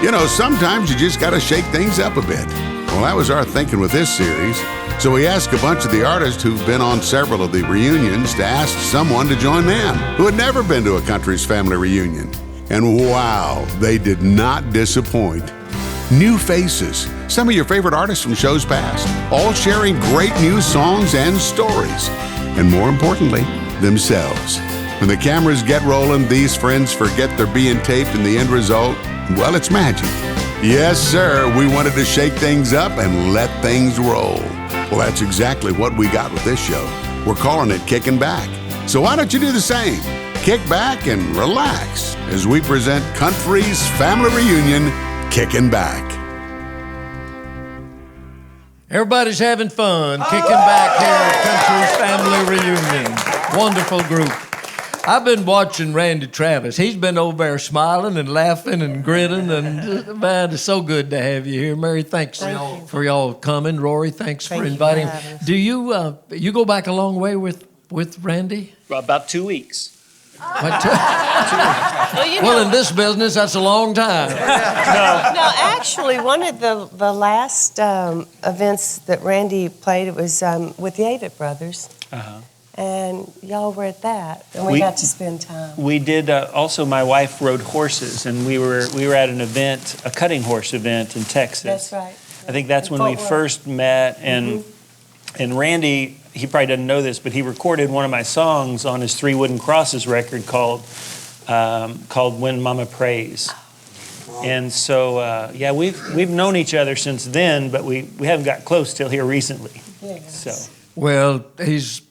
You know, sometimes you just gotta shake things up a bit. Well, that was our thinking with this series. So we asked a bunch of the artists who've been on several of the reunions to ask someone to join them who had never been to a Country's Family reunion. And wow, they did not disappoint. New faces, some of your favorite artists from shows past, all sharing great new songs and stories. And more importantly, themselves. When the cameras get rolling, these friends forget they're being taped, and the end result, well, it's magic. Yes, sir, we wanted to shake things up and let things roll. Well, that's exactly what we got with this show. We're calling it Kickin' Back. So why don't you do the same? Kick back and relax as we present Country's Family Reunion, Kickin' Back. Everybody's having fun, kicking back here at Country's Family Reunion. Wonderful group. I've been watching Randy Travis. He's been over there smiling and laughing and grinning, and man, it's so good to have you here. Mary, thanks for y'all coming. Rory, thanks for inviting. Do you you go back a long way with Randy? About 2 weeks. Well, in this business, that's a long time. No, actually, one of the last events that Randy played, it was with the Avett Brothers. Uh-huh. And y'all were at that, and we got to spend time. We did. Also, my wife rode horses, and we were at an event, a cutting horse event in Texas. That's right. I think that's when we first met, and Randy, he probably doesn't know this, but he recorded one of my songs on his Three Wooden Crosses record called "When Mama Prays." And so, we've known each other since then, but we haven't got close till here recently. Yes. So, well, he's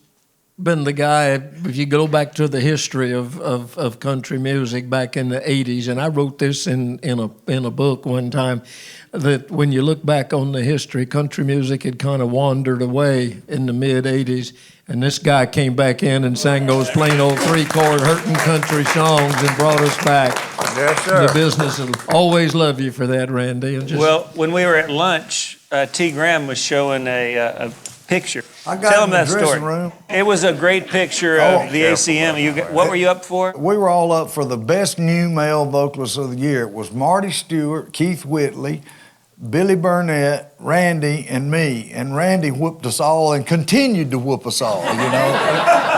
been the guy, if you go back to the history of country music back in the 80s, and I wrote this in a book one time, that when you look back on the history, country music had kind of wandered away in the mid-80s, and this guy came back in and sang those plain old three-chord hurting country songs and brought us back. Yes, sir. The business will always love you for that, Randy. And well, when we were at lunch, T. Graham was showing a picture. I got Tell in him that the dressing story. room. It was a great picture of the ACM. What were you up for? We were all up for the best new male vocalist of the year. It was Marty Stewart, Keith Whitley, Billy Burnett, Randy, and me. And Randy whooped us all and continued to whoop us all, you know.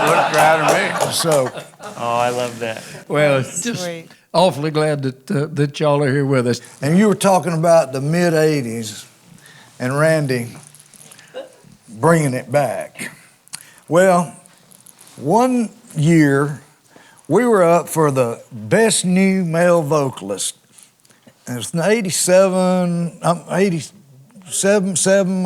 Looked right at me. So. Oh, I love that. well, just Sweet. awfully glad that y'all are here with us. And you were talking about the mid-'80s and Randy bringing it back. Well, one year we were up for the best new male vocalist. And it's 87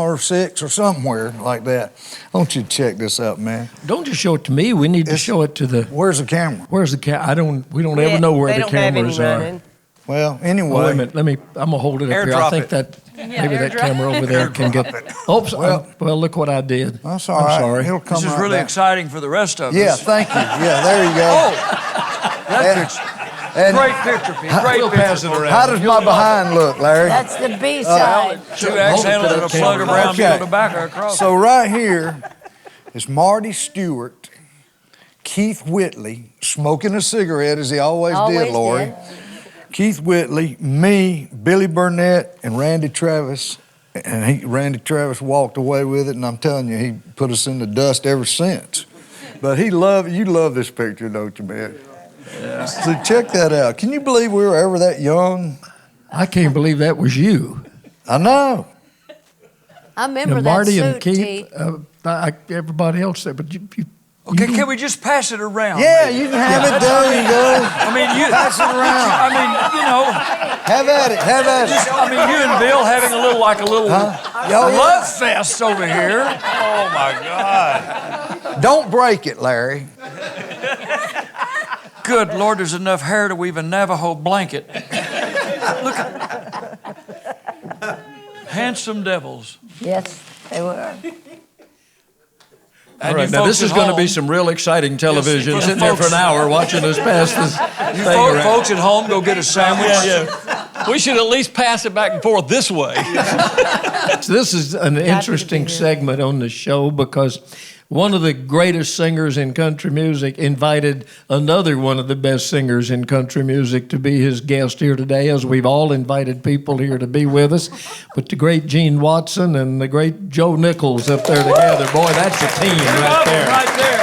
or 6 or somewhere like that. I want you to check this out, man. Don't just show it to me. We need to show it to the. Where's the camera? Where's the camera? We don't ever know where the cameras are. Well, anyway. Oh, wait a minute. I'm gonna hold it up here. I think that maybe that camera over there can get. Oops. Well, look what I did. That's all I'm right. sorry. It'll come This is right really back. exciting for the rest of us. Yeah, thank you. Yeah, there you go. Oh, that picture. And Great picture, Pete. Great We'll picture. pass it around. how does my behind look, Larry? That's the B-side. 2 X handles and a plug of brown Okay. tobacco across. So right here is Marty Stewart, Keith Whitley, smoking a cigarette as he always did, Lori. did. Keith Whitley, me, Billy Burnett, and Randy Travis. And Randy Travis walked away with it, and I'm telling you, he put us in the dust ever since. But you love this picture, don't you, man? Yeah. So check that out. Can you believe we were ever that young? I can't believe that was you. I know. I remember And that Marty suit, and Keith, everybody else there, but you Okay, can we just pass it around? Yeah, you can have it. There you go. I mean, you Pass it around. I mean, you know, Have at it. Have at it. I mean, you and Bill having a little Y'all love fest over here. Oh my God! Don't break it, Larry. Good Lord, there's enough hair to weave a Navajo blanket. Look at handsome devils. Yes, they were. All right, now this is going to be some real exciting television. Yes, Sitting there for an hour watching us pass this You thing around. folks at home, go get a sandwich. We should at least pass it back and forth this way. So this is an interesting segment on the show because one of the greatest singers in country music invited another one of the best singers in country music to be his guest here today, as we've all invited people here to be with us. But the great Gene Watson and the great Joe Nichols up there together, boy, that's a team right there. Right there.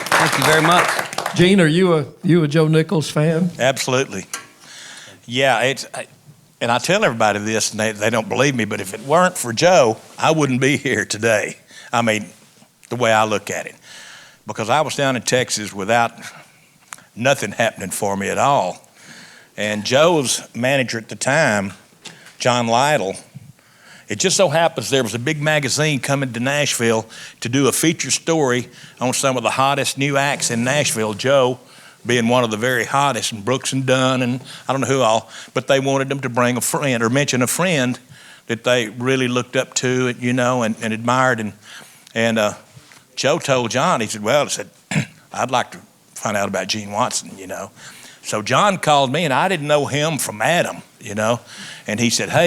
Thank you very much. Gene, are you a Joe Nichols fan? Absolutely. Yeah, and I tell everybody this, and they don't believe me, but if it weren't for Joe, I wouldn't be here today. I mean, the way I look at it. Because I was down in Texas without nothing happening for me at all. And Joe's manager at the time, John Lytle, it just so happens there was a big magazine coming to Nashville to do a feature story on some of the hottest new acts in Nashville, Joe being one of the very hottest, and Brooks and Dunn, and I don't know who all, but they wanted them to bring a friend or mention a friend that they really looked up to, you know, and admired. And Joe told John, he said, I'd like to find out about Gene Watson, you know. So John called me, and I didn't know him from Adam, you know. And he said, how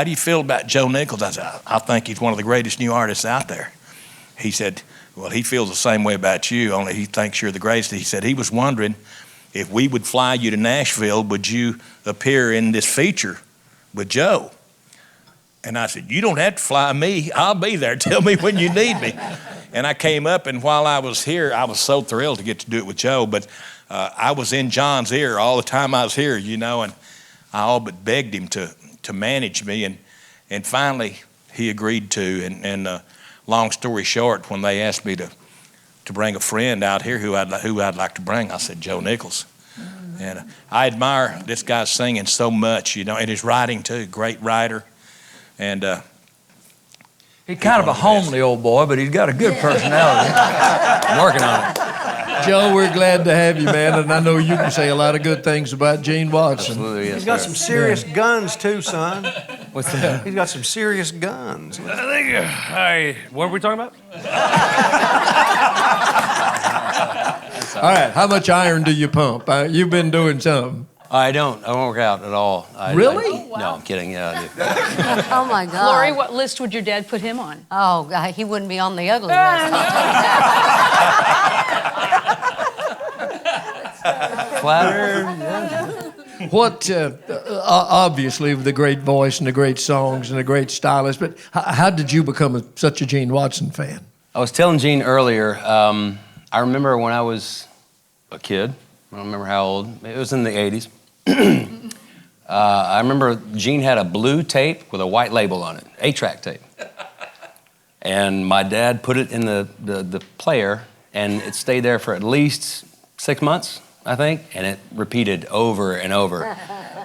do you feel about Joe Nichols? I said, I think he's one of the greatest new artists out there. He said, well, he feels the same way about you, only he thinks you're the greatest. He said he was wondering if we would fly you to Nashville, would you appear in this feature with Joe? And I said, you don't have to fly me. I'll be there. Tell me when you need me. And I came up, and while I was here, I was so thrilled to get to do it with Joe, but I was in John's ear all the time I was here, you know, and I all but begged him to manage me, and finally he agreed to. And long story short, when they asked me to bring a friend out here who I'd like to bring, I said Joe Nichols. And I admire this guy's singing so much, you know, and his writing too, great writer. And He's kind of a homely old boy, but he's got a good personality. I'm working on it. Joe, we're glad to have you, man, and I know you can say a lot of good things about Gene Watson. Absolutely, yes, He's got sir. some serious guns too, son. What's that? He's got some serious guns. What are we talking about? All right, how much iron do you pump? You've been doing something. I don't work out at all. Really? No, I'm kidding. Yeah, I do. Oh, my God. Lori, what list would your dad put him on? Oh, God, he wouldn't be on the ugly list. What, obviously, the great voice and the great songs and the great stylist, but how did you become such a Gene Watson fan? I was telling Gene earlier, I remember when I was a kid, I don't remember how old, it was in the 80s. I remember Gene had a blue tape with a white label on it, 8-track tape. And my dad put it in the player, and it stayed there for at least 6 months, I think, and it repeated over and over.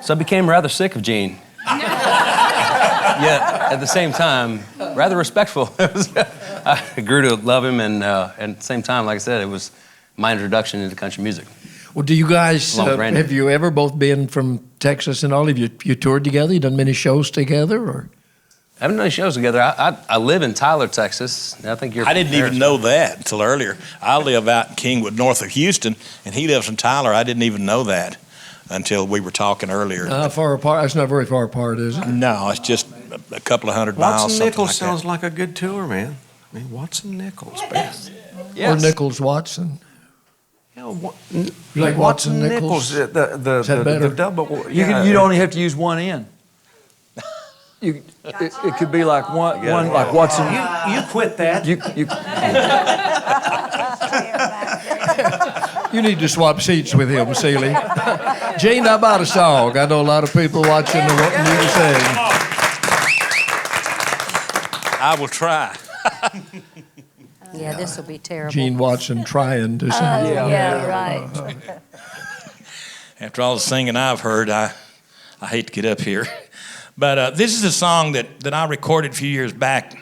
So I became rather sick of Gene. Yet, at the same time, rather respectful. I grew to love him, and at the same time, like I said, it was my introduction into country music. Well, do you guys, Along with Randy. have you ever both been from Texas and all of you toured together? You done many shows together, or? I haven't done any shows together. I live in Tyler, Texas. And I think you're. I didn't even know that until earlier. I live out in Kingwood, north of Houston, and he lives in Tyler. I didn't even know that until we were talking earlier. How far apart? That's not very far apart, is it? No, it's just a couple of hundred miles. Watson something Nichols like sounds that. like a good tour, man. I mean, Watson Nichols, best. Yes. Or Nichols Watson? You know, like Watson Nichols? the better? double. You'd only have to use one end. It could be like one like Watson. You quit that. You need to swap seats with him, Seeley. Gene, how about a song? I know a lot of people watching and wanting you to sing. I will try. Yeah, this will be terrible. Gene Watson trying to sing. Yeah, right. After all the singing I've heard, I hate to get up here. But this is a song that I recorded a few years back.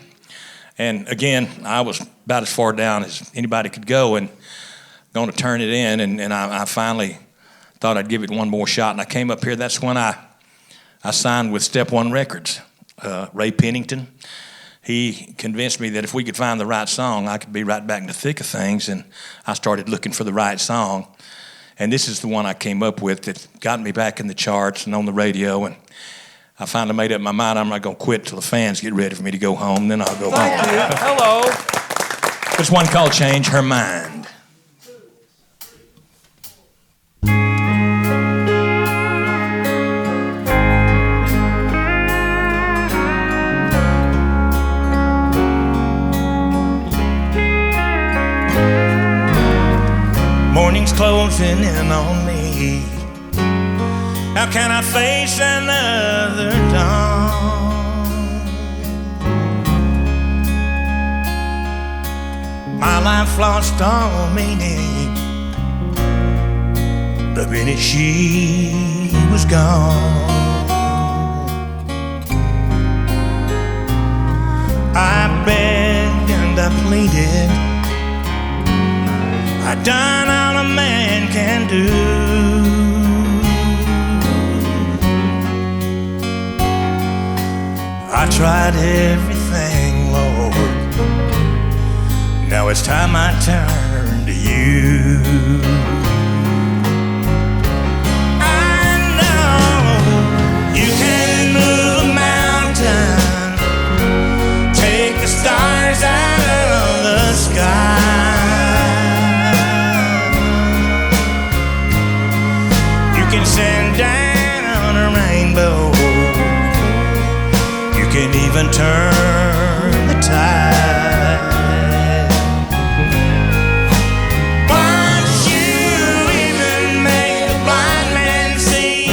And again, I was about as far down as anybody could go and going to turn it in. And I finally thought I'd give it one more shot. And I came up here. That's when I signed with Step One Records. Ray Pennington. He convinced me that if we could find the right song, I could be right back in the thick of things. And I started looking for the right song. And this is the one I came up with that got me back in the charts and on the radio. And I finally made up my mind I'm not going to quit till the fans get ready for me to go home. Then I'll go home. Thank you. Hello. There's one called Change Her Mind. Morning's closing in on me. How can I face another dawn? My life lost all meaning the minute she was gone. I begged and I pleaded. I done all a man can do. I tried everything, Lord. Now it's time I turn to you. I know you can move a mountain, take the stars out of the sky. You can send down a rainbow. You can even turn the tide. Once you even make the blind man see,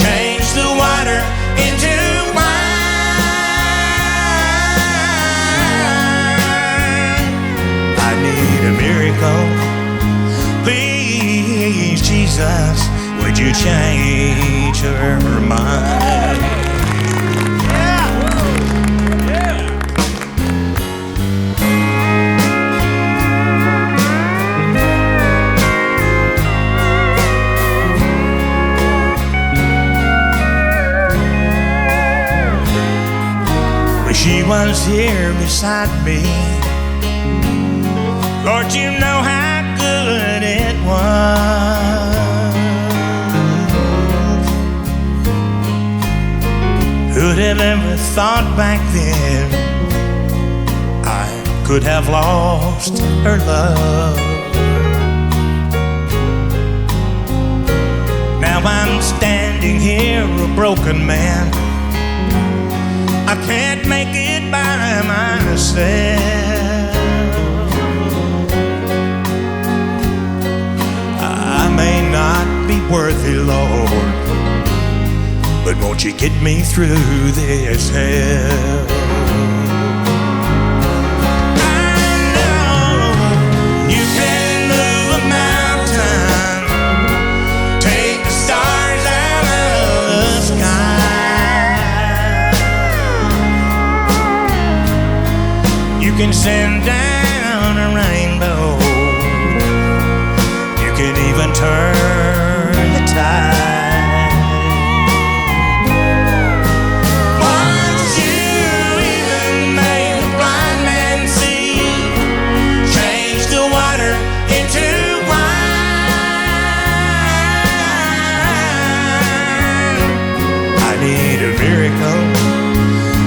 change the water into wine. I need a miracle. Please, Jesus, would you change her mind? Wish she was here beside me. Lord, you know how good it was. Who'd have ever thought back then I could have lost her love? Now I'm standing here a broken man. I can't make it by myself. I may not be worthy, Lord, but won't you get me through this hell? I know you can move a mountain, take the stars out of the sky. You can send down a rainbow. You can even turn the tide.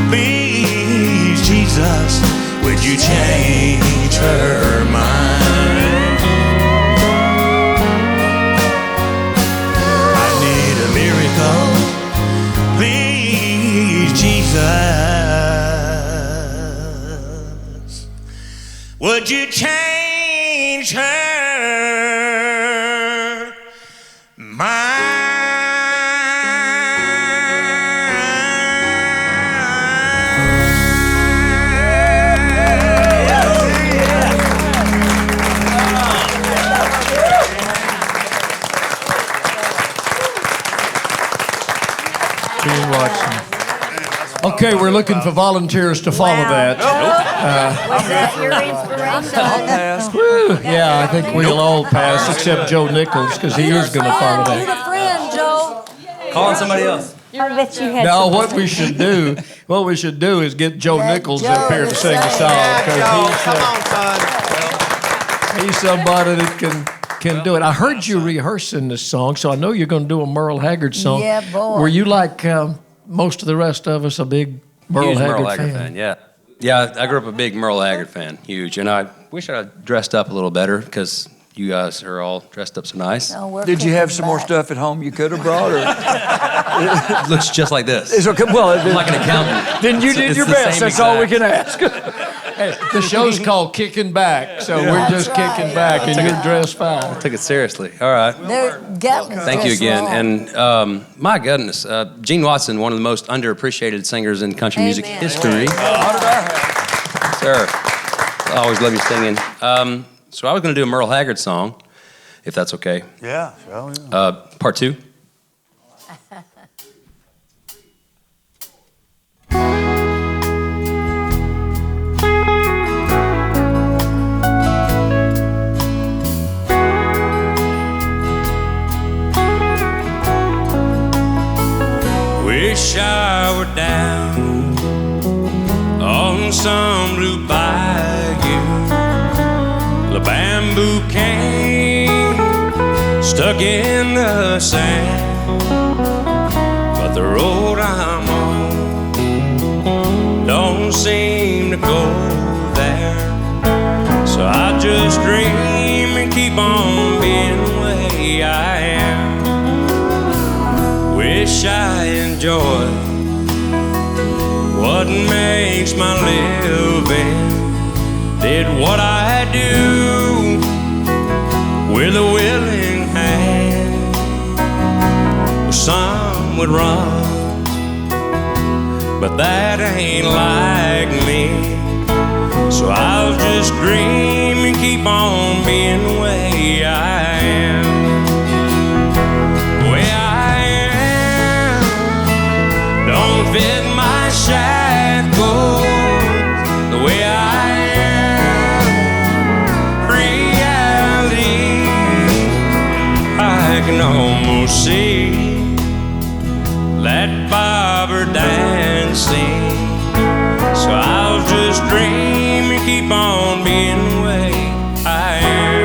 Please, Jesus, would you change her mind? I need a miracle. Please, Jesus, would you change her mind? Okay, we're looking for volunteers to follow that. Was that your inspiration? Woo. Yeah, I think we'll all pass except Joe Nichols because he is going to follow You're that. the friend, Joe. Calling somebody else. I bet you had No, some- what we should do is get Joe Nichols up here to sing a song because he's somebody that can do it. I heard you rehearsing this song, so I know you're going to do a Merle Haggard song. Yeah, boy. Were you like most of the rest of us, a big Merle Huge Haggard Merle Haggard fan, yeah. Yeah, I grew up a big Merle Haggard fan, huge. And I wish I had dressed up a little better because you guys are all dressed up so nice. No, we're Did you have kicking some more back. stuff at home you could have brought? Or? It looks just like this. It's okay. Well, I'm like an accountant. then you It's- did it's your the best. same That's all we exact. can ask. Hey, the show's called Kicking Back, so we're just That's kicking right. back, and you're dressed fine. I took it seriously. All right. Gatlin's Thank you dressed again. wrong. And my goodness, Gene Watson, one of the most underappreciated singers in country music Amen. history. Sir, I always love you singing. So I was going to do a Merle Haggard song, if that's okay. Yeah, sure, yeah. Part 2. Wish I were down on some blue bayou, the bamboo cane stuck in the sand, but the road I'm on don't seem to go there, so I just dream and keep on being the way I am. Wish I enjoyed what makes my living, did what I do with a willing hand. Well, some would run, but that ain't like me, so I'll just dream and keep on being the way I am. The way I am don't fit my shackles. The way I am, reality, I can almost see that bobber dancing, so I'll just dream and keep on being the way I am.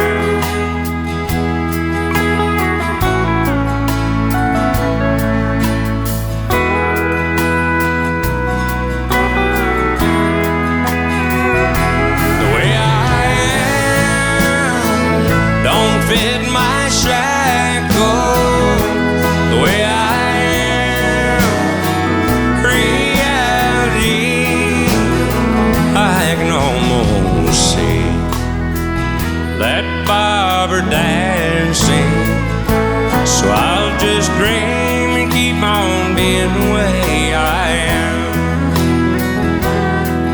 The way I am don't fit my shackles. The way I am, reality, I can almost see that bobber dancing, so I'll just dream and keep on being the way I am.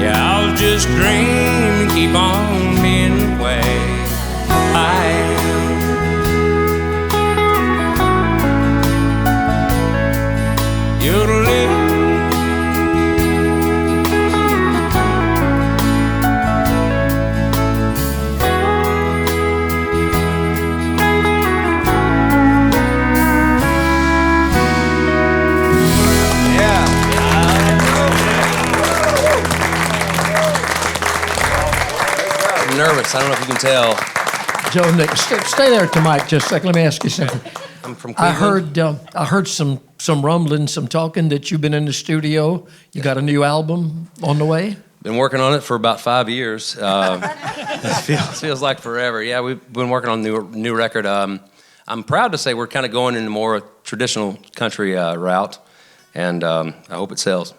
Yeah, I'll just dream and keep on being the way I am. Yodeling. I'm nervous. I don't know if you can tell. Joe, Nick, stay there at the mic just a second. Let me ask you something. I'm from I Cleveland. heard some rumbling, some talking that you've been in the studio. You got a new album on the way? Been working on it for about 5 years. It feels like forever. Yeah, we've been working on a new record. I'm proud to say we're kind of going in a more traditional country route, and I hope it sells.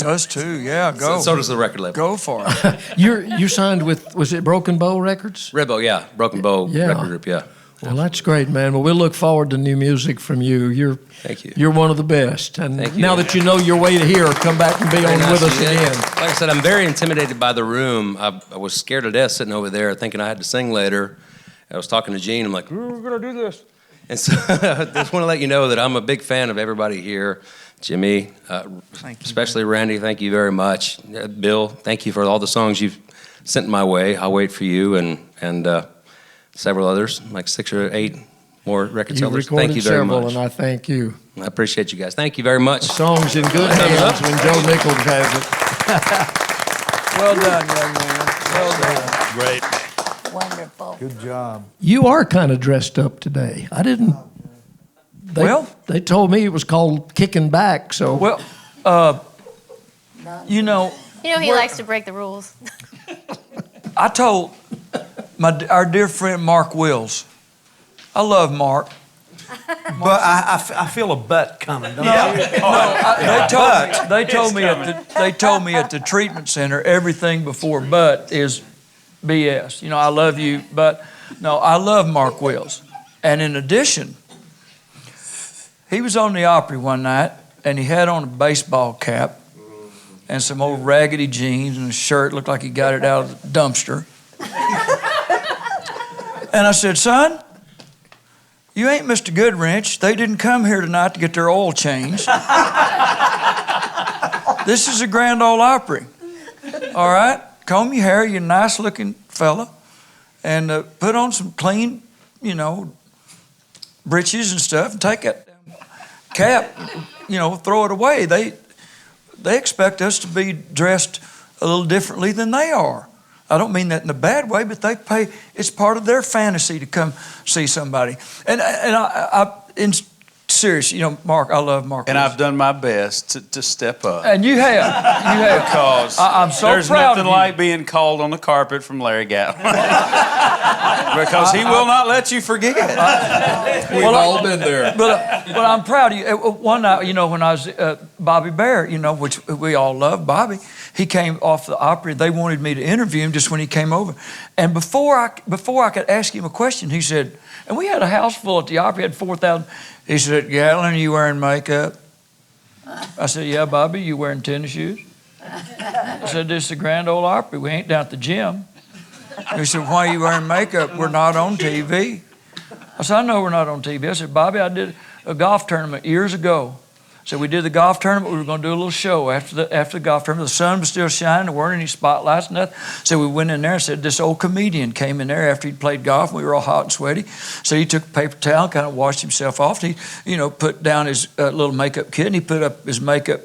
Us too, yeah, go. So does the record label. Go for it. You signed with, was it Broken Bow Records? Red Bow, yeah. Broken Bow Yeah. record group, yeah. Well, that's great, man. Well, we'll look forward to new music from you. Thank you. You're one of the best. And Thank you. now that you know your way to here, come back and be Very on nice with of us you. again. Like I said, I'm very intimidated by the room. I was scared to death sitting over there thinking I had to sing later. I was talking to Gene. I'm like, we're going to do this. And so I just want to let you know that I'm a big fan of everybody here. Jimmy, especially Randy, thank you very much. Bill, thank you for all the songs you've sent my way. I'll wait for you and several others, like 6 or 8 more record You've sellers. recorded Thank you very several, much. and I thank you. I appreciate you guys. Thank you very much. The song's in good hands when Joe Nichols has it. Well done, young man. Well done. Great. Wonderful. Good job. You are kind of dressed up today. I didn't. They They told me it was called Kickin Back. So Well, you know, He likes to break the rules. I told our dear friend Mark Wills, I love Mark. But I feel a butt coming. Don't you? They told me at the treatment center everything before but is BS. You know, I love you, but no, I love Mark Wills. And in addition, he was on the Opry one night and he had on a baseball cap and some old raggedy jeans and a shirt looked like he got it out of the dumpster. And I said, son, you ain't Mr. Goodwrench. They didn't come here tonight to get their oil changed. This is a Grand Ole Opry. All right? Comb your hair, you're a nice-looking fella, and put on some clean, breeches and stuff, and take that cap, throw it away. They expect us to be dressed a little differently than they are. I don't mean that in a bad way, but they pay. It's part of their fantasy to come see somebody. And I in serious, Mark, I love Mark. And I've done my best to step up. And you have. Because I'm so there's proud nothing of you. like being called on the carpet from Larry Gatlin. Because he will not let you forget. We've all been there. But I'm proud of you. One night, when I was Bobby Bear, which we all love Bobby, he came off the Opry. They wanted me to interview him just when he came over. And before I could ask him a question, he said, and we had a house full at the Opry, had 4,000. He said, Gatlin, are you wearing makeup? I said, yeah, Bobby, you wearing tennis shoes? I said, this is the Grand Ole Opry. We ain't down at the gym. He said, why are you wearing makeup? We're not on TV. I said, I know we're not on TV. I said, Bobby, I did a golf tournament years ago. So we did the golf tournament. We were going to do a little show after the golf tournament. The sun was still shining. There weren't any spotlights, nothing. So we went in there and said, this old comedian came in there after he'd played golf. And we were all hot and sweaty. So he took a paper towel, kind of washed himself off. He, put down his little makeup kit, and he put up his makeup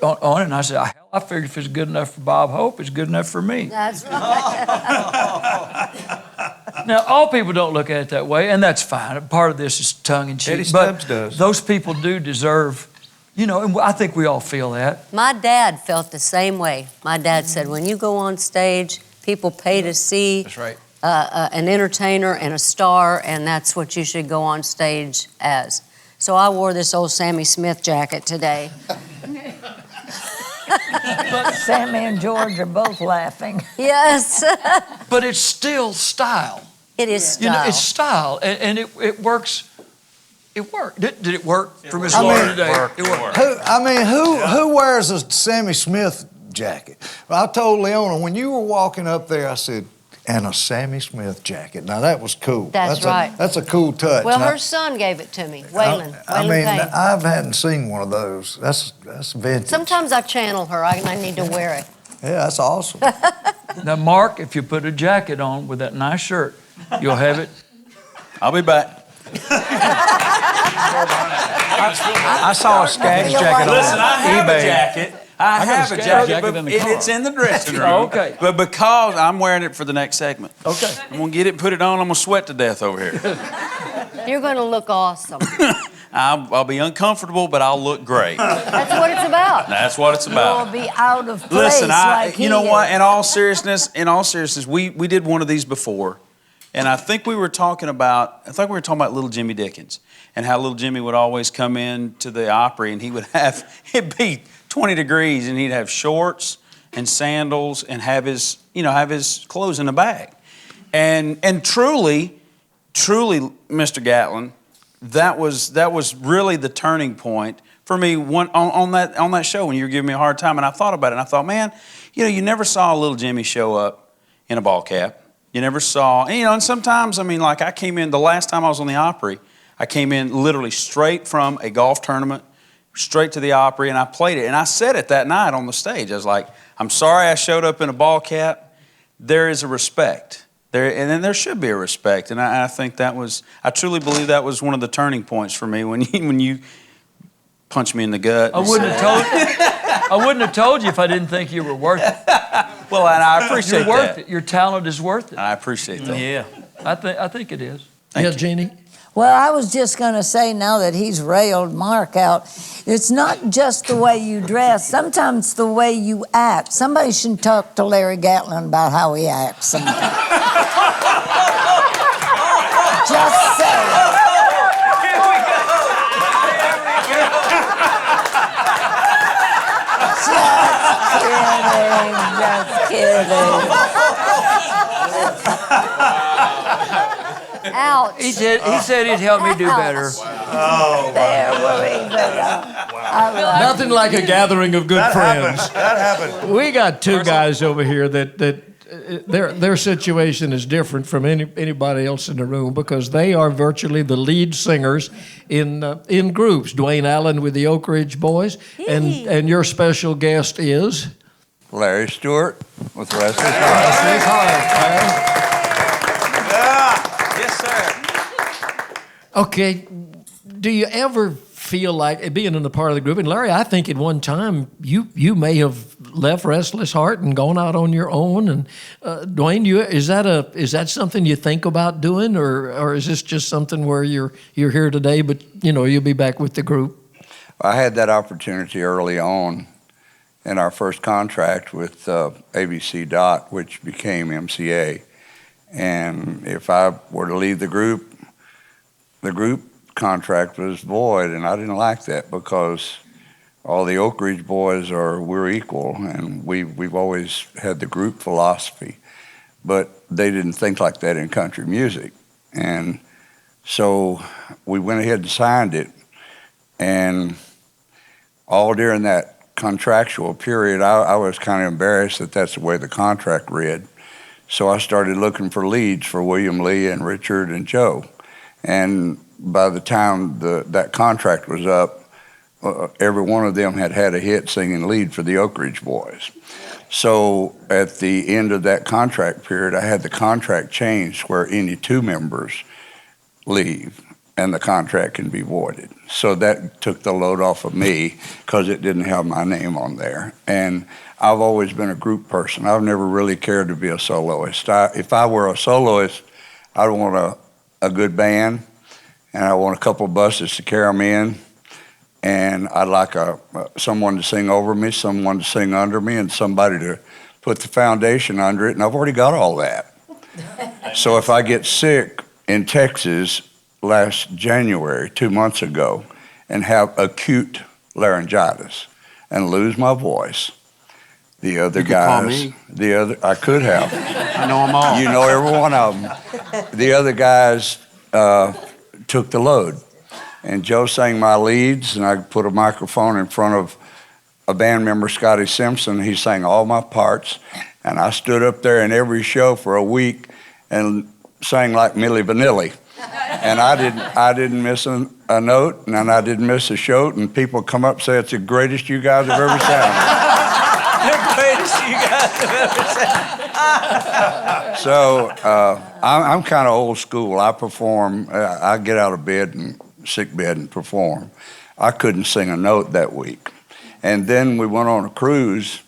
on it. And I said, hell, I figured if it's good enough for Bob Hope, it's good enough for me. That's right. Now, all people don't look at it that way, and that's fine. Part of this is tongue in cheek. Eddie Stubbs does. Those people do deserve, and I think we all feel that. My dad felt the same way. My dad said, when you go on stage, people pay to see That's right. an entertainer and a star, and that's what you should go on stage as. So I wore this old Sammy Smith jacket today. Sammy and George are both laughing. Yes. But it's still style. It is style. It's style, and it works. It worked. Did it work for Miss Laura today? It worked. Who wears a Sammy Smith jacket? I told Leona, when you were walking up there, I said, and a Sammy Smith jacket. Now, that was cool. That's right. That's a cool touch. Well, now, her son gave it to me, Waylon. Waylon Payne. I hadn't seen one of those. That's vintage. Sometimes I channel her. I need to wear it. Yeah, that's awesome. Now, Mark, if you put a jacket on with that nice shirt, you'll have it. I'll be back. I saw a Skaggs jacket on Listen, I have eBay. a jacket. I have a jacket, but it's in the dressing room. Oh, okay. But because I'm wearing it for the next segment. Okay. I'm going to get it, put it on. I'm going to sweat to death over here. You're going to look awesome. I'll be uncomfortable, but I'll look great. That's what it's about. That's what it's about. You'll be out of place. Listen, like you know what? In all seriousness, we did one of these before, and I think we were talking about little Jimmy Dickens and how little Jimmy would always come in to the Opry, and it'd be 20 degrees, and he'd have shorts and sandals and have his clothes in a bag, and truly, Mr. Gatlin, that was really the turning point for me on that show when you were giving me a hard time. And I thought about it, and I thought, man, you never saw little Jimmy show up in a ball cap. You never saw, and sometimes, I came in, the last time I was on the Opry, I came in literally straight from a golf tournament, straight to the Opry, and I played it. And I said it that night on the stage. I was like, I'm sorry I showed up in a ball cap. There is a respect. And then there should be a respect. And I think I truly believe that was one of the turning points for me when you punched me in the gut. I wouldn't have told you if I didn't think you were worth it. Well, and I appreciate You're worth that. it. Your talent is worth it. I appreciate that. Yeah. I think it is. Yeah, Jeannie? Well, I was just going to say, now that he's railed Mark out, it's not just the way you dress. Sometimes it's the way you act. Somebody should talk to Larry Gatlin about how he acts sometimes. Just saying. Just kidding. Ouch. He said he'd help me do better. Oh, there we go. Nothing like a gathering of good friends. That happened. We got two guys over here that their situation is different from anybody else in the room because they are virtually the lead singers in groups. Duane Allen with the Oak Ridge Boys, and your special guest is Larry Stewart with Restless Heart. Yes, sir. Okay, do you ever feel like being in a part of the group? And Larry, I think at one time you may have left Restless Heart and gone out on your own. And Duane, is that something you think about doing, or is this just something where you're here today, but you'll be back with the group? I had that opportunity early on in our first contract with ABC Dot, which became MCA. And if I were to leave the group contract was void, and I didn't like that because all the Oak Ridge Boys we're equal, and we've always had the group philosophy, but they didn't think like that in country music. And so we went ahead and signed it, and all during that contractual period, I was kind of embarrassed that that's the way the contract read. So I started looking for leads for William Lee and Richard and Joe. And by the time that contract was up, every one of them had a hit singing lead for the Oak Ridge Boys. So at the end of that contract period, I had the contract changed where any two members leave and the contract can be voided. So that took the load off of me because it didn't have my name on there. And I've always been a group person. I've never really cared to be a soloist. If I were a soloist, I'd want a good band, and I want a couple of buses to carry them in, and I'd like someone to sing over me, someone to sing under me, and somebody to put the foundation under it, and I've already got all that. So if I get sick in Texas last January, 2 months ago, and have acute laryngitis and lose my voice, the other guys, I could have. I know them all. You know every one of them. The other guys took the load. And Joe sang my leads, and I put a microphone in front of a band member, Scotty Simpson. He sang all my parts, and I stood up there in every show for a week and sang like Milli Vanilli. And I didn't miss a note, and I didn't miss a show, and people come up and say, it's the greatest you guys have ever sang. So I'm kind of old school. I perform. I get out of bed and sick bed and perform. I couldn't sing a note that week. And then we went on a cruise,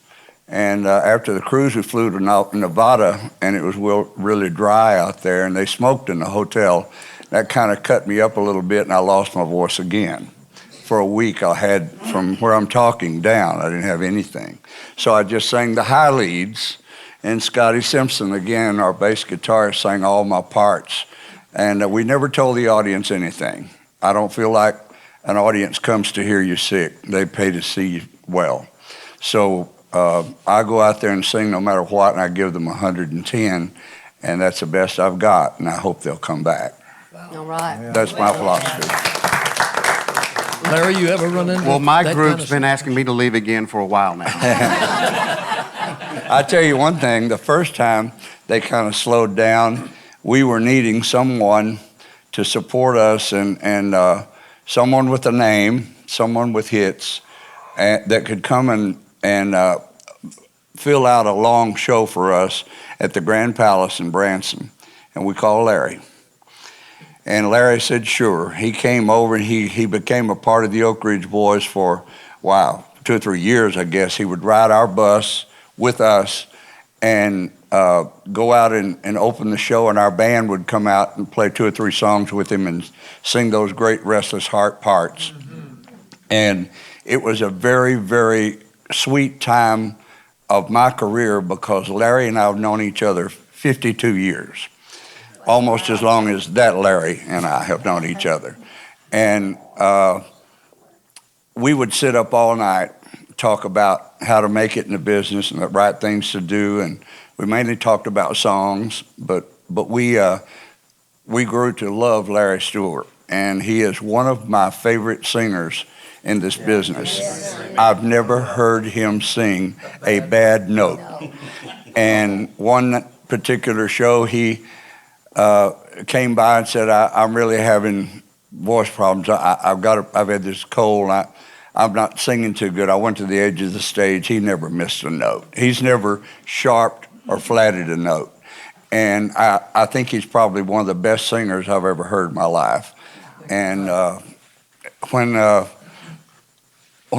and after the cruise we flew to Nevada, and it was really dry out there, and they smoked in the hotel. That kind of cut me up a little bit, and I lost my voice again. For a week I had, from where I'm talking down, I didn't have anything. So I just sang the high leads, and Scotty Simpson, again, our bass guitarist, sang all my parts. And we never told the audience anything. I don't feel like an audience comes to hear you sick. They pay to see you well. So I go out there and sing no matter what, and I give them 110, and that's the best I've got, and I hope they'll come back. All right. That's my philosophy. Larry, you ever run into Well, my that group's kind of been asking me to leave again for a while now. I tell you one thing, the first time they kind of slowed down, we were needing someone to support us and someone with a name, someone with hits that could come and fill out a long show for us at the Grand Palace in Branson. And we called Larry. And Larry said, sure. He came over and he became a part of the Oak Ridge Boys for, 2 or 3 years, I guess. He would ride our bus with us, and go out and open the show, and our band would come out and play 2 or 3 songs with him and sing those great Restless Heart parts. And it was a very, very sweet time of my career because Larry and I have known each other 52 years, almost as long as that Larry and I have known each other. And we would sit up all night, talk about how to make it in the business and the right things to do, and we mainly talked about songs, but we grew to love Larry Stewart, and he is one of my favorite singers in this business. I've never heard him sing a bad note. And one particular show, he came by and said, I'm really having voice problems. I've had this cold. I'm not singing too good. I went to the edge of the stage. He never missed a note. He's never sharped or flatted a note. And I think he's probably one of the best singers I've ever heard in my life. And when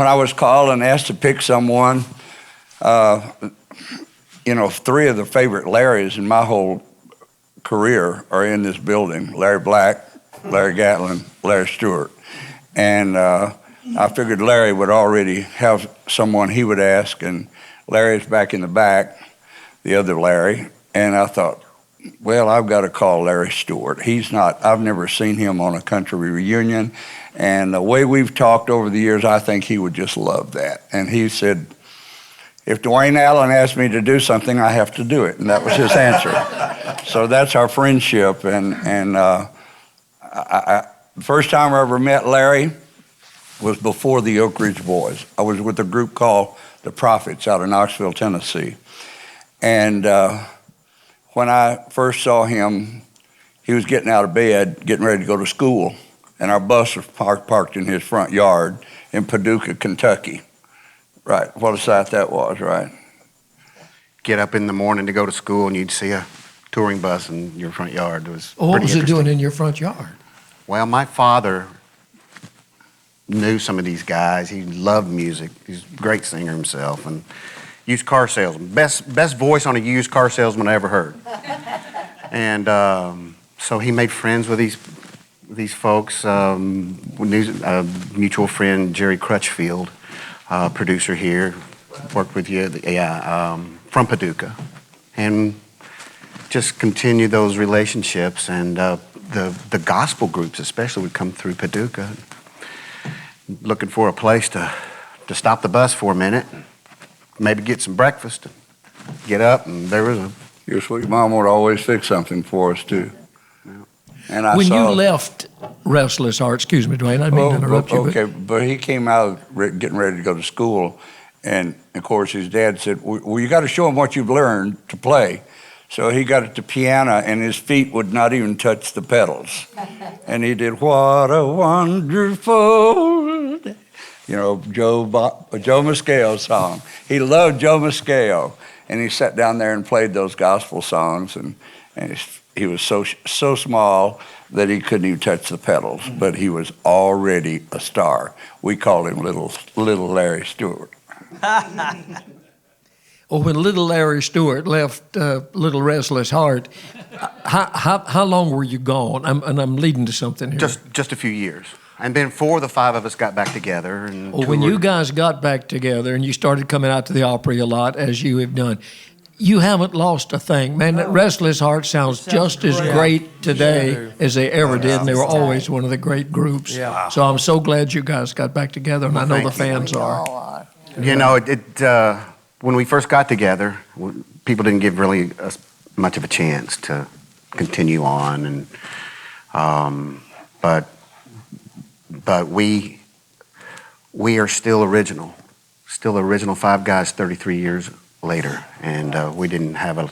I was called and asked to pick someone, 3 of the favorite Larrys in my whole career are in this building: Larry Black, Larry Gatlin, Larry Stewart. And I figured Larry would already have someone he would ask, and Larry's back in the back, the other Larry. And I thought, well, I've got to call Larry Stewart. I've never seen him on a country reunion. And the way we've talked over the years, I think he would just love that. And he said, if Duane Allen asked me to do something, I have to do it. And that was his answer. So that's our friendship. And the first time I ever met Larry was before the Oak Ridge Boys. I was with a group called the Prophets out of Knoxville, Tennessee. And when I first saw him, he was getting out of bed, getting ready to go to school. And our bus was parked in his front yard in Paducah, Kentucky. Right, what a sight that was, right? Get up in the morning to go to school and you'd see a touring bus in your front yard. It was What pretty was it interesting. doing in your front yard? Well, my father knew some of these guys. He loved music. He's a great singer himself, and used car salesman. Best voice on a used car salesman I ever heard. And so he made friends with these folks. Mutual friend Jerry Crutchfield, producer here, worked with you, from Paducah, and just continued those relationships. And the gospel groups especially would come through Paducah, looking for a place to stop the bus for a minute, and maybe get some breakfast, and get up, and there was Your sweet mom would always fix something for us, too. And When you left Restless Heart, excuse me, Duane, I didn't mean to interrupt you. Okay, but he came out getting ready to go to school, and of course his dad said, well, you got to show him what you've learned to play. So he got at the piano, and his feet would not even touch the pedals. And he did, what a wonderful day. Joe Mascale's song. He loved Joe Mascale, and he sat down there and played those gospel songs, and he was so small that he couldn't even touch the pedals, but he was already a star. We called him Little Larry Stewart. Well, when little Larry Stewart left Little Restless Heart, how long were you gone? I'm leading to something here. just a few years. And then 4 of the 5 of us got back together. And well, when you guys got back together and you started coming out to the Opry a lot, as you have done, you haven't lost a thing. Man, that Restless Heart sounds just as great today as they ever did, and they were always one of the great groups. Yeah. So I'm so glad you guys got back together, and I know the fans are. When we first got together, people didn't give really much of a chance to continue on, and but we are still original 5 guys 33 years later, and we didn't have a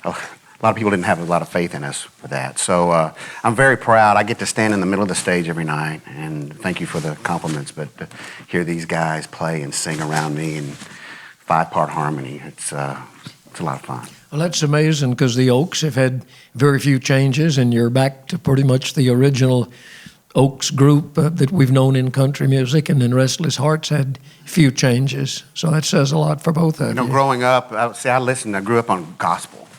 lot of people didn't have a lot of faith in us for that. So I'm very proud. I get to stand in the middle of the stage every night, and thank you for the compliments, but to hear these guys play and sing around me in 5-part harmony, it's a lot of fun. Well, that's amazing, because the Oaks have had very few changes, and you're back to pretty much the original Oaks group that we've known in country music, and then Restless Hearts had few changes. So that says a lot for both of you. Growing up, I grew up on gospel.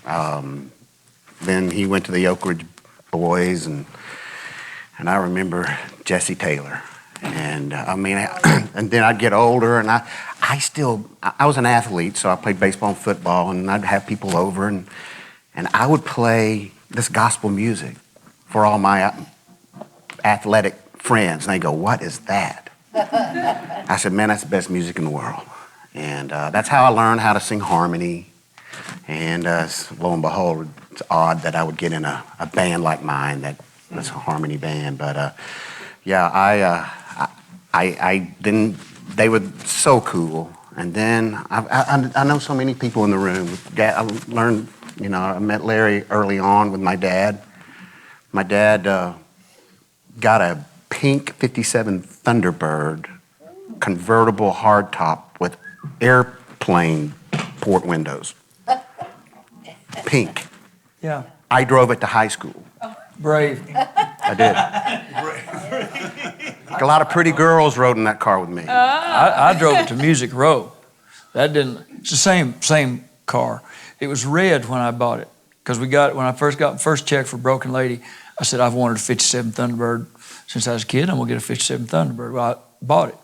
Then he went to the Oak Ridge Boys, and I remember Jesse Taylor. And and then I'd get older, and I was an athlete, so I played baseball and football, and I'd have people over, and I would play this gospel music for all my athletic friends, and they go, "What is that?" I said, "Man, that's the best music in the world." And that's how I learned how to sing harmony. And lo and behold, it's odd that I would get in a band like mine that's a harmony band. But I then they were so cool. And then I know so many people in the room. I learned, I met Larry early on with my dad. My dad got a pink 57 Thunderbird convertible hardtop with airplane port windows. Pink. Yeah. I drove it to high school. Brave. I did. A lot of pretty girls rode in that car with me. I drove it to Music Row. It's the same car. It was red when I bought it. Because when I first got the first check for Broken Lady, I said, I've wanted a 57 Thunderbird since I was a kid. I'm going to get a 57 Thunderbird. Well, I bought it.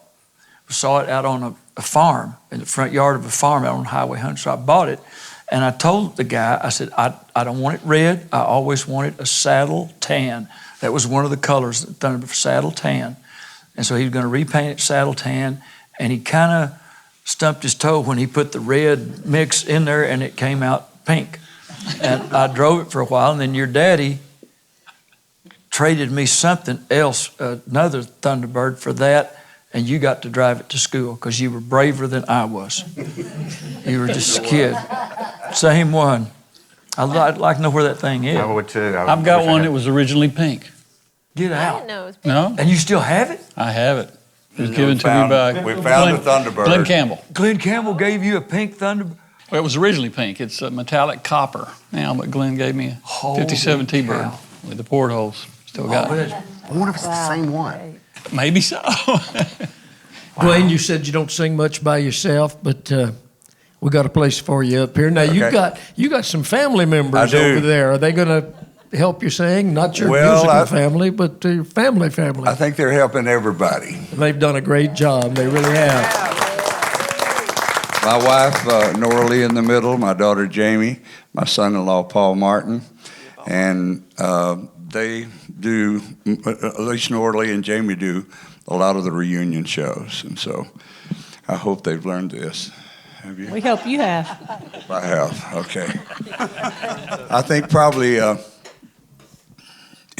I saw it out on a farm, in the front yard of a farm out on Highway 100. So I bought it. And I told the guy, I said, I don't want it red. I always wanted a saddle tan. That was one of the colors, Thunderbird, saddle tan. And so he was going to repaint it saddle tan. And he kind of stumped his toe when he put the red mix in there, and it came out pink. And I drove it for a while, and then your daddy traded me something else, another Thunderbird for that, and you got to drive it to school because you were braver than I was. You were just a kid. Same one. I'd like to know where that thing is. I would too. I've got one that was originally pink. Get I out. didn't know it was pink. No? And you still have it? I have it. It was given to me by We found the Thunderbird. Glenn Campbell. Glenn Campbell gave you a pink Thunderbird? Well, it was originally pink. It's a metallic copper now, but Glenn gave me a 57 T-Bird with the portholes. Still got it. I wonder if it's the same one. Maybe so. Dwayne, you said you don't sing much by yourself, but we got a place for you up here. Now you got some family members over there. Are they going to help you sing? Not your musical family, but your family. I think they're helping everybody. They've done a great job. They really have. My wife, Nora Lee in the middle, my daughter Jamie, my son-in-law Paul Martin, and they do, at least Nora Lee and Jamie do, a lot of the reunion shows, and so I hope they've learned this. Have you? We hope you have. I have, okay. I think probably in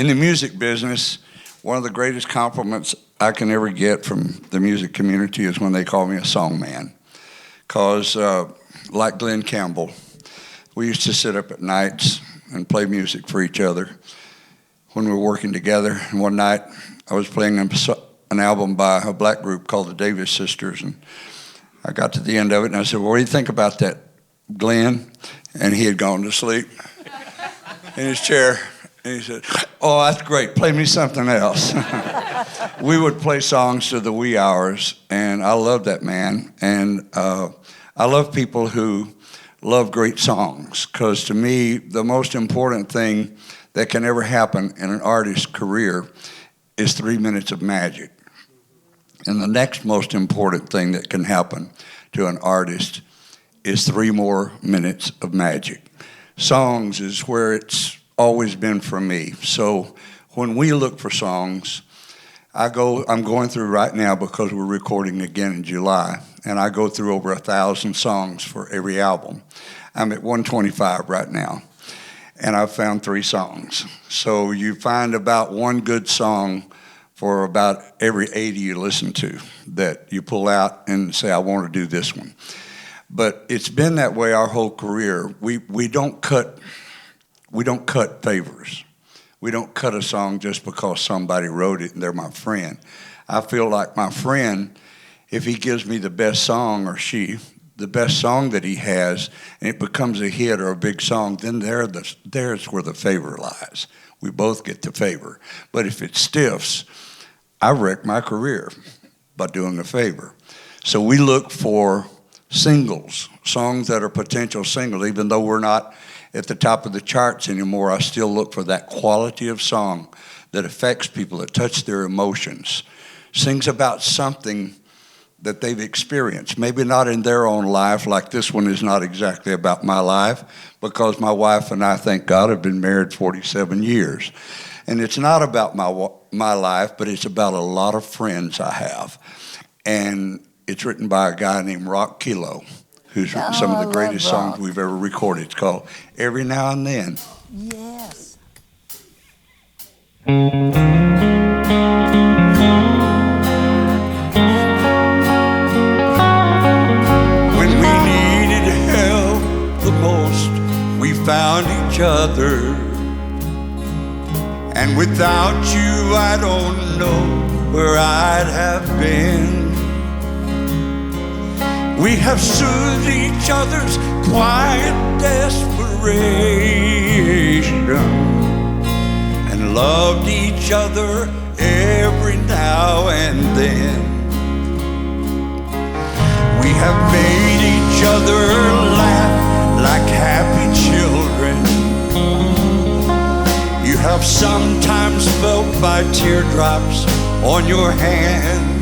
the music business, one of the greatest compliments I can ever get from the music community is when they call me a song man. Because like Glenn Campbell, we used to sit up at nights and play music for each other when we were working together. And one night I was playing an album by a black group called the Davis Sisters, and I got to the end of it and I said, well, what do you think about that, Glenn? And he had gone to sleep in his chair. And he said, oh, that's great. Play me something else. We would play songs to the wee hours, and I love that man. And I love people who love great songs, because to me, the most important thing that can ever happen in an artist's career is 3 minutes of magic. And the next most important thing that can happen to an artist is 3 more minutes of magic. Songs is where it's always been for me. So when we look for songs, I'm going through right now, because we're recording again in July, and I go through over 1,000 songs for every album. I'm at 125 right now, and I've found 3 songs. So you find about one good song for about every 80 you listen to that you pull out and say, I want to do this one. But it's been that way our whole career. We don't cut favors. We don't cut a song just because somebody wrote it and they're my friend. I feel like my friend, if he gives me the best song, or she, the best song that he has, and it becomes a hit or a big song, then there's where the favor lies. We both get the favor. But if it stiffs, I wreck my career by doing a favor. So we look for singles, songs that are potential singles, even though we're not at the top of the charts anymore. I still look for that quality of song that affects people, that touch their emotions, sings about something that they've experienced, maybe not in their own life, like this one is not exactly about my life, because my wife and I, thank God, have been married 47 years. And it's not about my life, but it's about a lot of friends I have. And it's written by a guy named Rock Kilo, who's written some of the greatest songs we've ever recorded. It's called Every Now and Then. Yes. When we needed help the most, we found each other. And without you, I don't know where I'd have been. We have soothed each other's quiet desperation and loved each other every now and then. We have made each other laugh like happy children. You have sometimes felt my teardrops on your hand.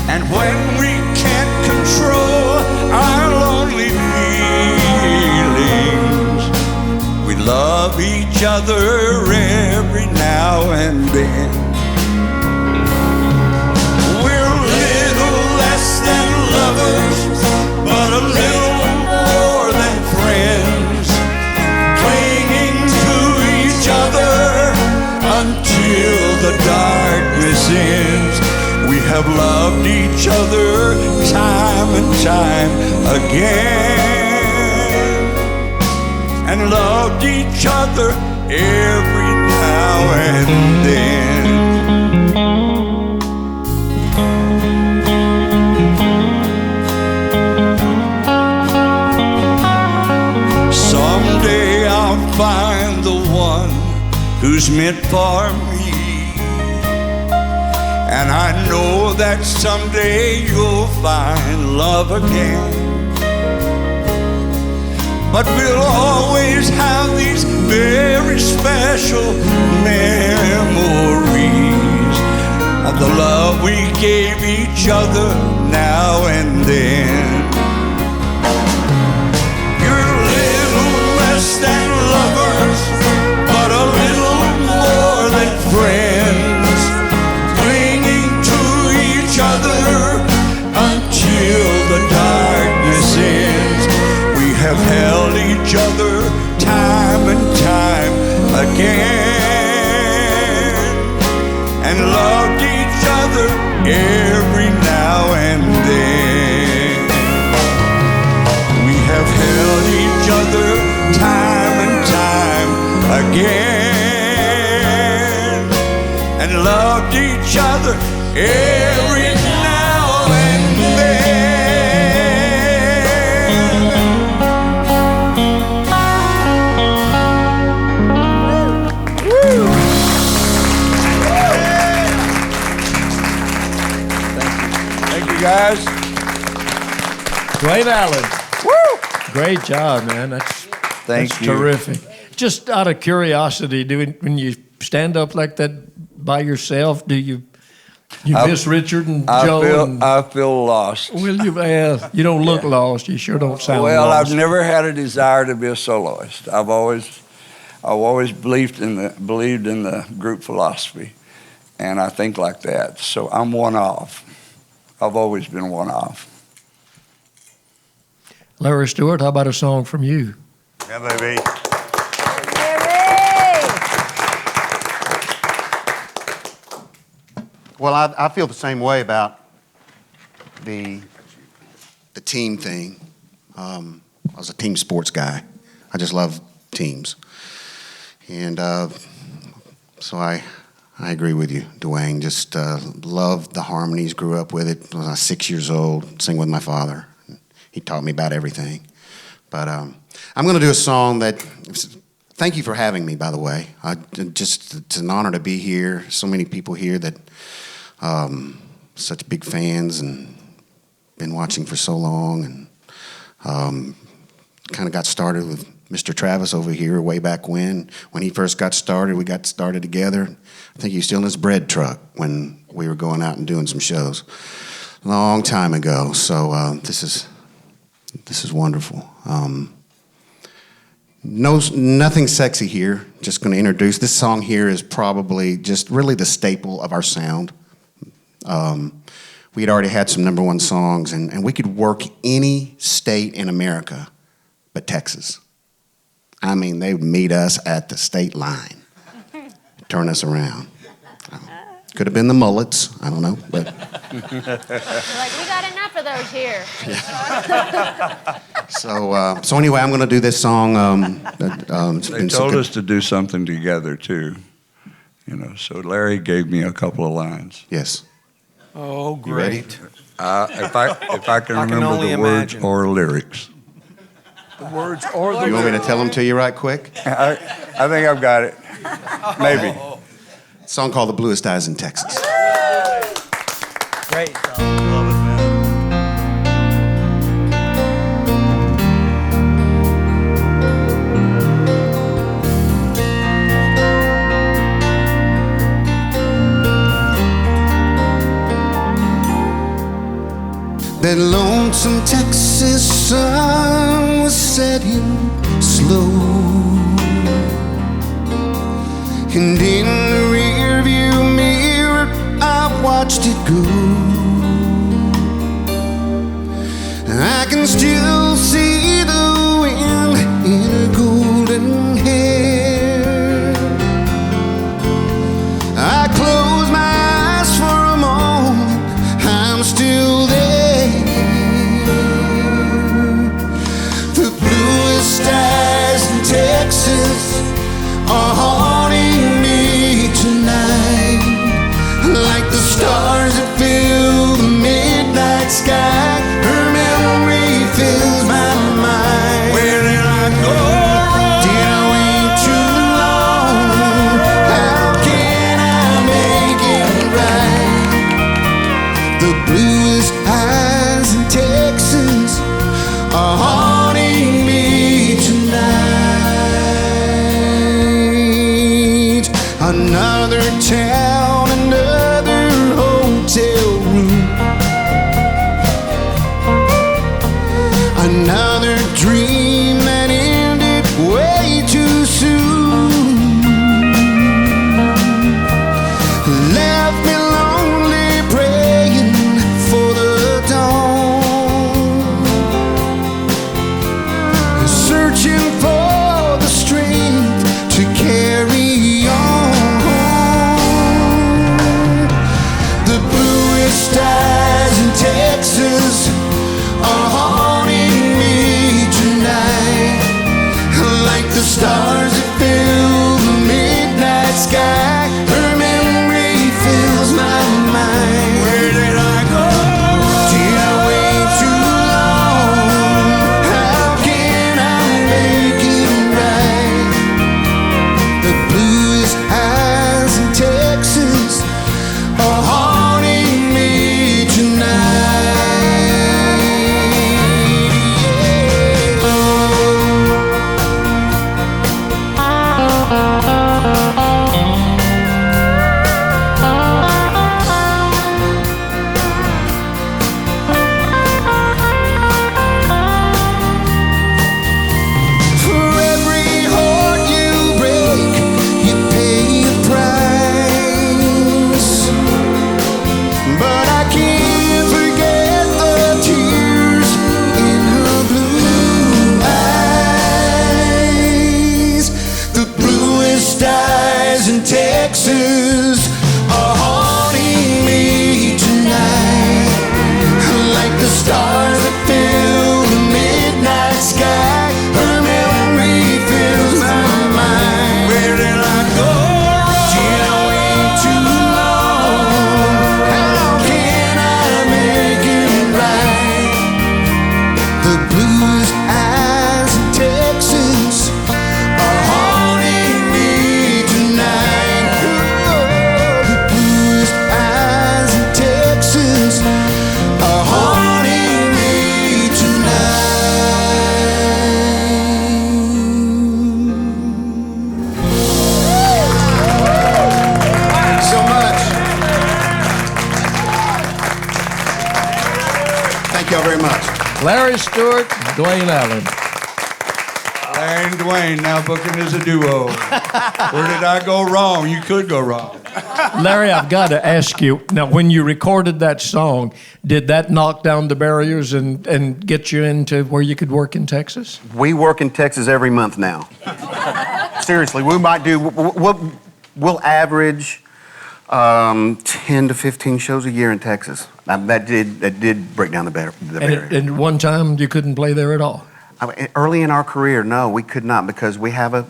And when we can't control our lonely feelings, we love each other every now and then. We're a little less than lovers, but a little more than friends, clinging to each other until the darkness ends. We have loved each other time and time again, and loved each other every now and then. Someday I'll find the one who's meant for me. And I know that someday you'll find love again. But we'll always have these very special memories of the love we gave each other now and then. You're a little less than lovers, but a little more than friends, until the darkness ends. We have held each other time and time again, and loved each other every now and then. We have held each other time and time again, and loved each other every now and then. Thank you, guys. Duane Allen. Woo! Great job, man. That's Thank you. Terrific. Just out of curiosity, when you stand up like that by yourself, do you miss Richard and Joe? I feel lost. Well, you don't look lost. You sure don't sound well, lost. I've never had a desire to be a soloist. I've always believed in the group philosophy, and I think like that. So I'm one of. I've always been one of. Larry Stewart, how about a song from you? Yeah, baby. Well, I feel the same way about the team thing. I was a team sports guy. I just love teams. And so I agree with you, Duane. Just loved the harmonies, grew up with it. When I was 6 years old, sang with my father. He taught me about everything. But I'm going to do a song that, thank you for having me, by the way. It's an honor to be here. So many people here that such big fans and been watching for so long. And kind of got started with Mr. Travis over here way back when. When he first got started, we got started together. I think he was still in his bread truck when we were going out and doing some shows. Long time ago. So this is wonderful. Nothing sexy here. Just going to introduce. This song here is probably just really the staple of our sound. We had already had some number one songs, and we could work any state in America but Texas. I mean, they would meet us at the state line, turn us around. Could have been the Mullets, I don't know, but... You're like, we got enough of those here. So anyway, I'm going to do this song. They told us to do something together, too. You know, so Larry gave me a couple of lines. Yes. Oh, You ready? great. If I can I can remember only the words imagine. or lyrics. The words or the You want me to tell them to you right quick? I think I've got it. Maybe. Song called The Bluest Eyes in Texas. Great. Love it, man. That lonesome Texas sun was setting slow, and in the rearview mirror I watched it go. I can still see the wind in her golden hair. I close my eyes for a moment, I'm still there. The bluest eyes in Texas are haunting me tonight, like the stars that fill the midnight sky. Her memory fills my mind. Where did I go wrong? Did I wait too long? How can I make it right? The bluest eyes in Texas are haunting me tonight. Another town, another hotel room. y'all very much. Larry Stewart, Duane Allen. Larry and Duane now booking as a duo. Where did I go wrong? You could go wrong. Larry, I've got to ask you, now when you recorded that song, did that knock down the barriers and get you into where you could work in Texas? We work in Texas every month now. Seriously, we might do, we'll average 10 to 15 shows a year in Texas. That did break down the barrier. And one time you couldn't play there at all? Early in our career, no, we could not, because we have a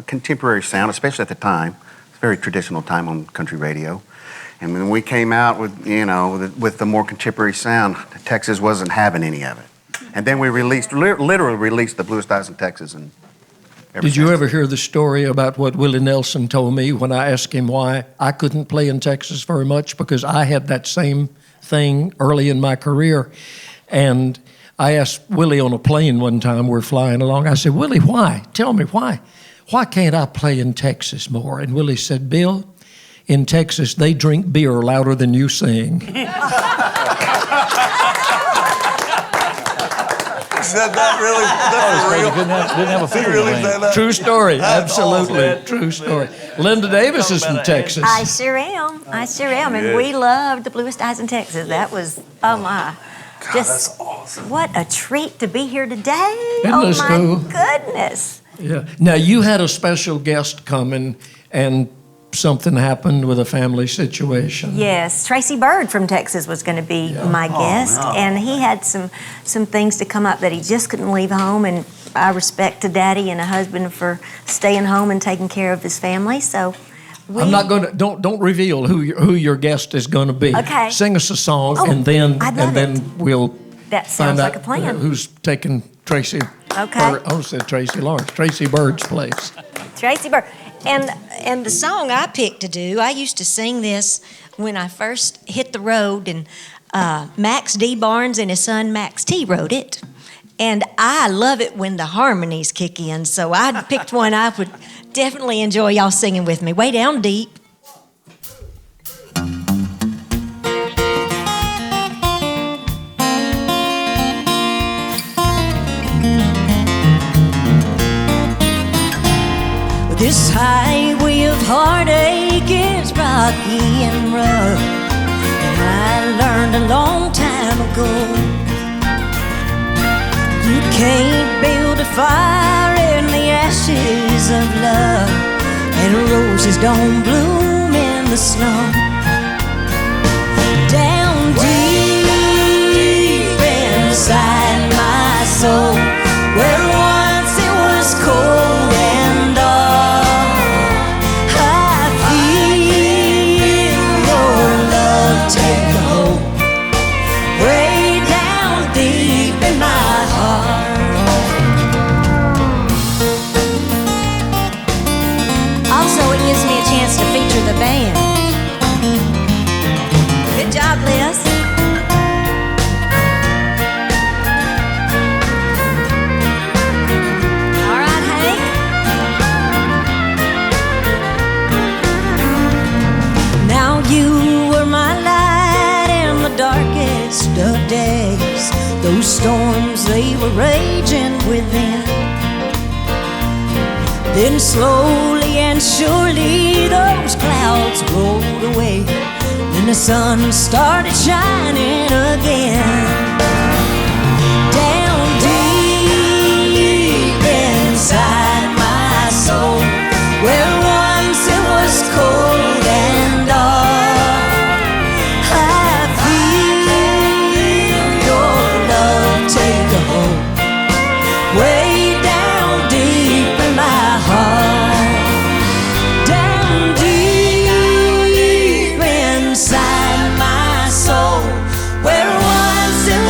contemporary sound, especially at the time. It's a very traditional time on country radio. And when we came out with, with the more contemporary sound, Texas wasn't having any of it. And then we literally released the Bluest Eyes in Texas. And did you ever hear the story about what Willie Nelson told me when I asked him why I couldn't play in Texas very much? Because I had that same thing early in my career. And I asked Willie on a plane one time, we're flying along. I said, Willie, why? Tell me why. Why can't I play in Texas more? And Willie said, Bill, in Texas, they drink beer louder than you sing. Said that really? That's real. Didn't have a feeling. Really said that? True story. That's Absolutely. awesome. True story. Linda Davis is from Texas. I sure am. And we loved the Bluest Eyes in Texas. That was, oh my. God, that's awesome. What a treat to be here today. Isn't this my cool? goodness. Yeah. Now, you had a special guest coming, and something happened with a family situation. Yes, Tracy Bird from Texas was going to be my guest, and he had some things to come up that he just couldn't leave home, and I respect a daddy and a husband for staying home and taking care of his family, so I'm not going to, don't reveal who your guest is going to be. Okay. Sing us a song, and then we'll that sounds find like out a plan. who's taking Tracy. Okay. I almost said Tracy Lawrence. Tracy Bird's place. Tracy Bird. And the song I picked to do, I used to sing this when I first hit the road, and Max D. Barnes and his son Max T. wrote it. And I love it when the harmonies kick in, so I picked one I would definitely enjoy y'all singing with me. Way down deep. This highway of heartache is rocky and rough, and I learned a long time ago, you can't build a fire in the ashes of love, and roses don't bloom in the snow. Down deep inside my soul, where once it was cold and dark, I feel your love take hold, way down deep in my heart. Also, it gives me a chance to feature the band. Good job, Liz. All right, Hank. Now you were my light in the darkest of days. Those storms, they were raging within. Then slowly and surely those clouds rolled away, and the sun started shining again. Down deep inside my soul, where once it was cold and dark, I feel your love take a hold, way down deep in my heart. Down deep inside my soul, where once it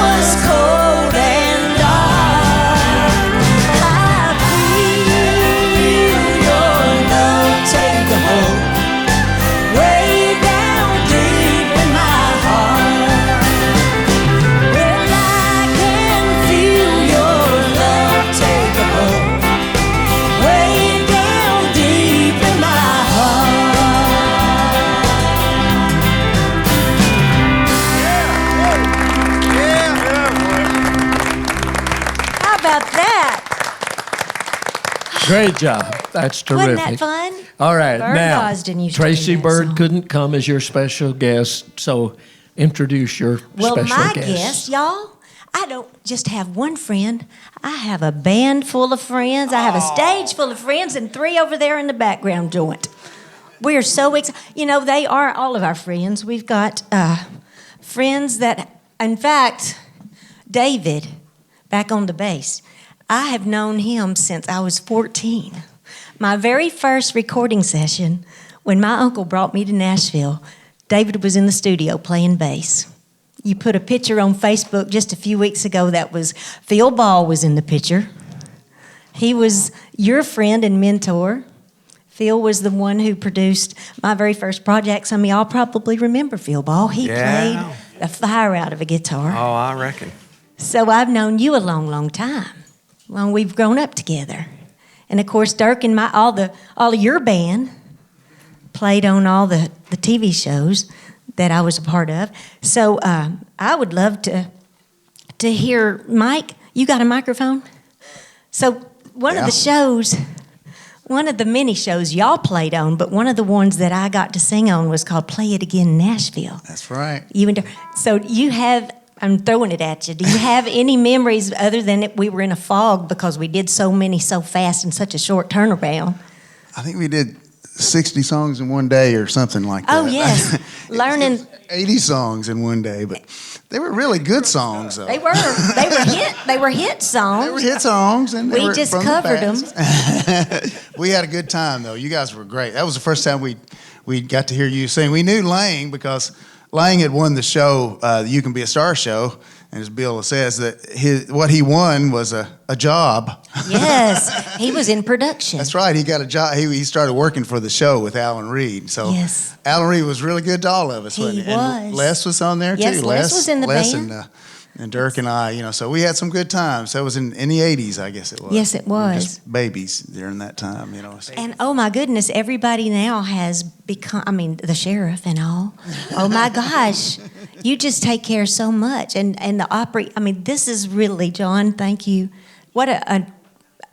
Great job. That's terrific. Wasn't that fun? All right, Bird now Gosden used to Tracy do that Bird song. couldn't come as your special guest, so introduce your Well, special my guest. guest, y'all, I don't just have one friend. I have a band full of friends. I have a stage full of friends and 3 over there in the background joint. We are so excited. You know, they are all of our friends. We've got friends that, in fact, David, back on the bass, I have known him since I was 14. My very first recording session, when my uncle brought me to Nashville, David was in the studio playing bass. You put a picture on Facebook just a few weeks ago that was Phil Ball was in the picture. He was your friend and mentor. Phil was the one who produced my very first project. Some of y'all probably remember Phil Ball. He played the fire out of a guitar. Oh, I reckon. So I've known you a long, long time. Well, we've grown up together. And of course, Dirk and all of your band played on all the TV shows that I was a part of. So I would love to hear, Mike, you got a microphone? So one of the shows, one of the many shows y'all played on, but one of the ones that I got to sing on was called Play It Again Nashville. That's right. You and so you have, I'm throwing it at you. Do you have any memories other than that we were in a fog because we did so many so fast in such a short turnaround? I think we did 60 songs in one day or something like that. Oh, yes. Learning. 80 songs in one day, but they were really good songs, though. They were songs. They were hit songs, and they We were just from the covered them. past. We had a good time, though. You guys were great. That was the first time we got to hear you sing. We knew Lang because Lang had won the show, the You Can Be a Star show, and as Bill says, that what he won was a job. Yes, he was in production. That's right. He got a job. He started working for the show with Alan Reed. So Yes. Alan Reed was really good to all of us. He wasn't he? was. And Les was on there Yes, too. Les was in the band. And Dirk and I, so we had some good times. That was in the 80s, I guess it was. Yes, it We were was. just babies during that time, so. And oh my goodness, everybody now has become, the sheriff and all. Oh my gosh, you just take care of so much. And the Opry, this is really, John, thank you. What an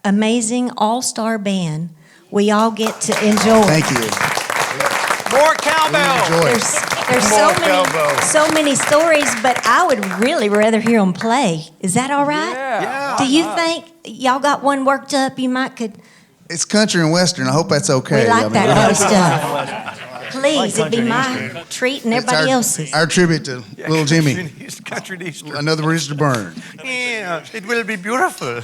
amazing all-star band we all get to enjoy. Thank you. More cowbell. There's so many stories, but I would really rather hear them play. Is that all right? Yeah. Do you think y'all got one worked up? You might could. It's country and western. I hope that's okay. We like that kind of stuff. Please, it'd be my treat and everybody else's. Our tribute to Little Jimmy. Country Easter. Another bridge to burn. Yeah, it will be beautiful.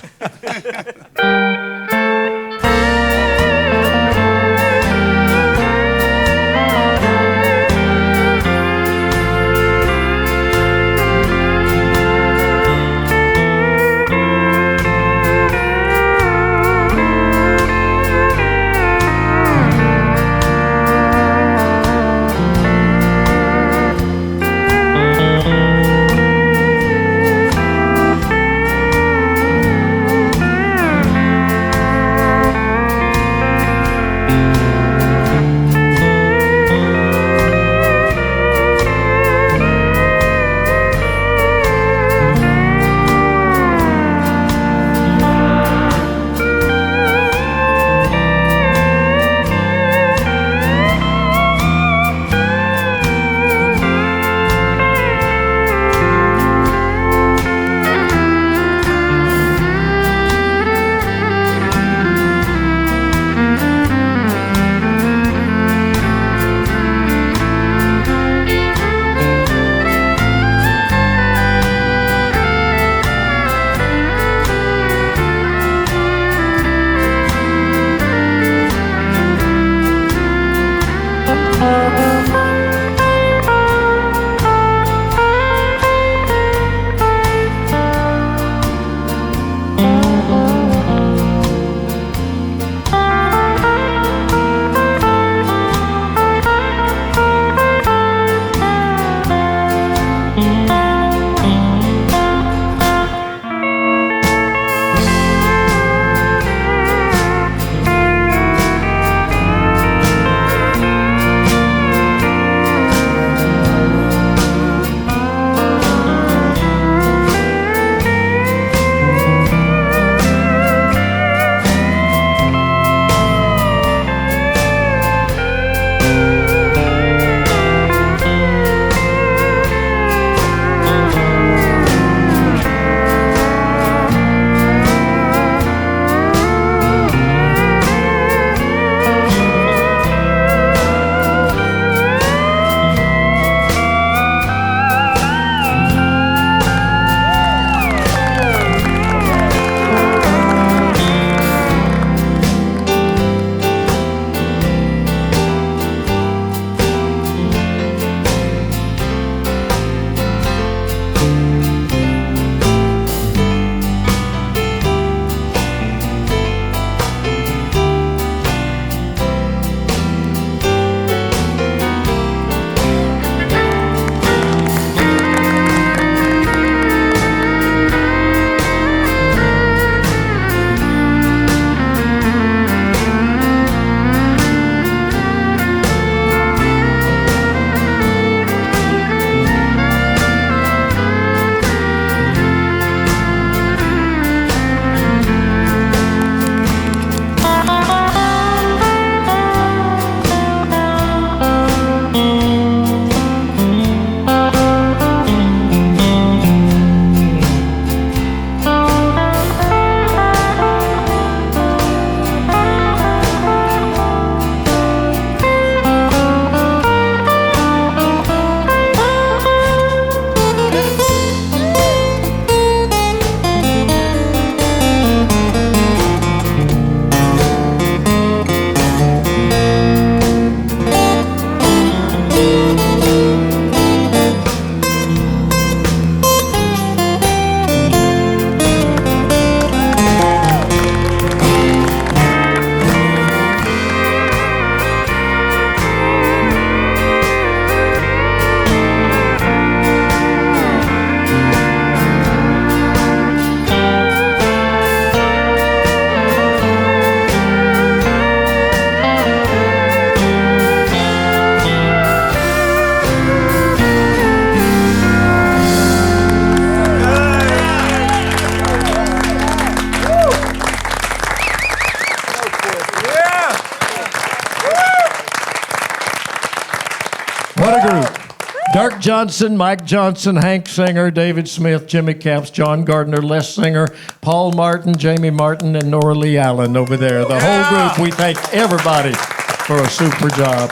Mark Johnson, Mike Johnson, Hank Singer, David Smith, Jimmy Capps, John Gardner, Les Singer, Paul Martin, Jamie Martin, and Nora Lee Allen over there. The whole group, we thank everybody for a super job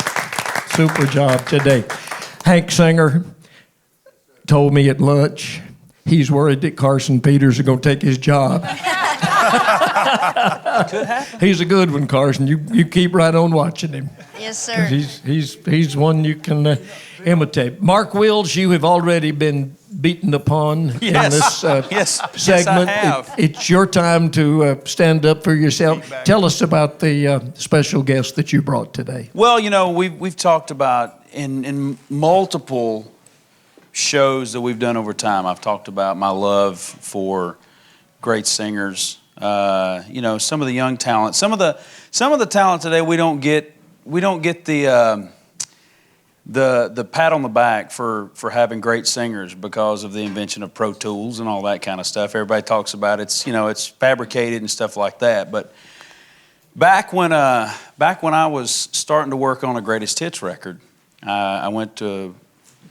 today. Hank Singer told me at lunch he's worried that Carson Peters is going to take his job. Could happen. He's a good one, Carson. You keep right on watching him. Yes, sir. He's one you can imitate. Mark Wills, you have already been beaten upon in this segment. Yes, I have. It's your time to stand up for yourself. Tell us about the special guest that you brought today. Well, you know, we've talked about in multiple shows that we've done over time. I've talked about my love for great singers. You know, some of the young talent. Some of the talent today we don't get the pat on the back for having great singers because of the invention of Pro Tools and all that kind of stuff. Everybody talks about it's fabricated and stuff like that. But back when I was starting to work on a greatest hits record, I went to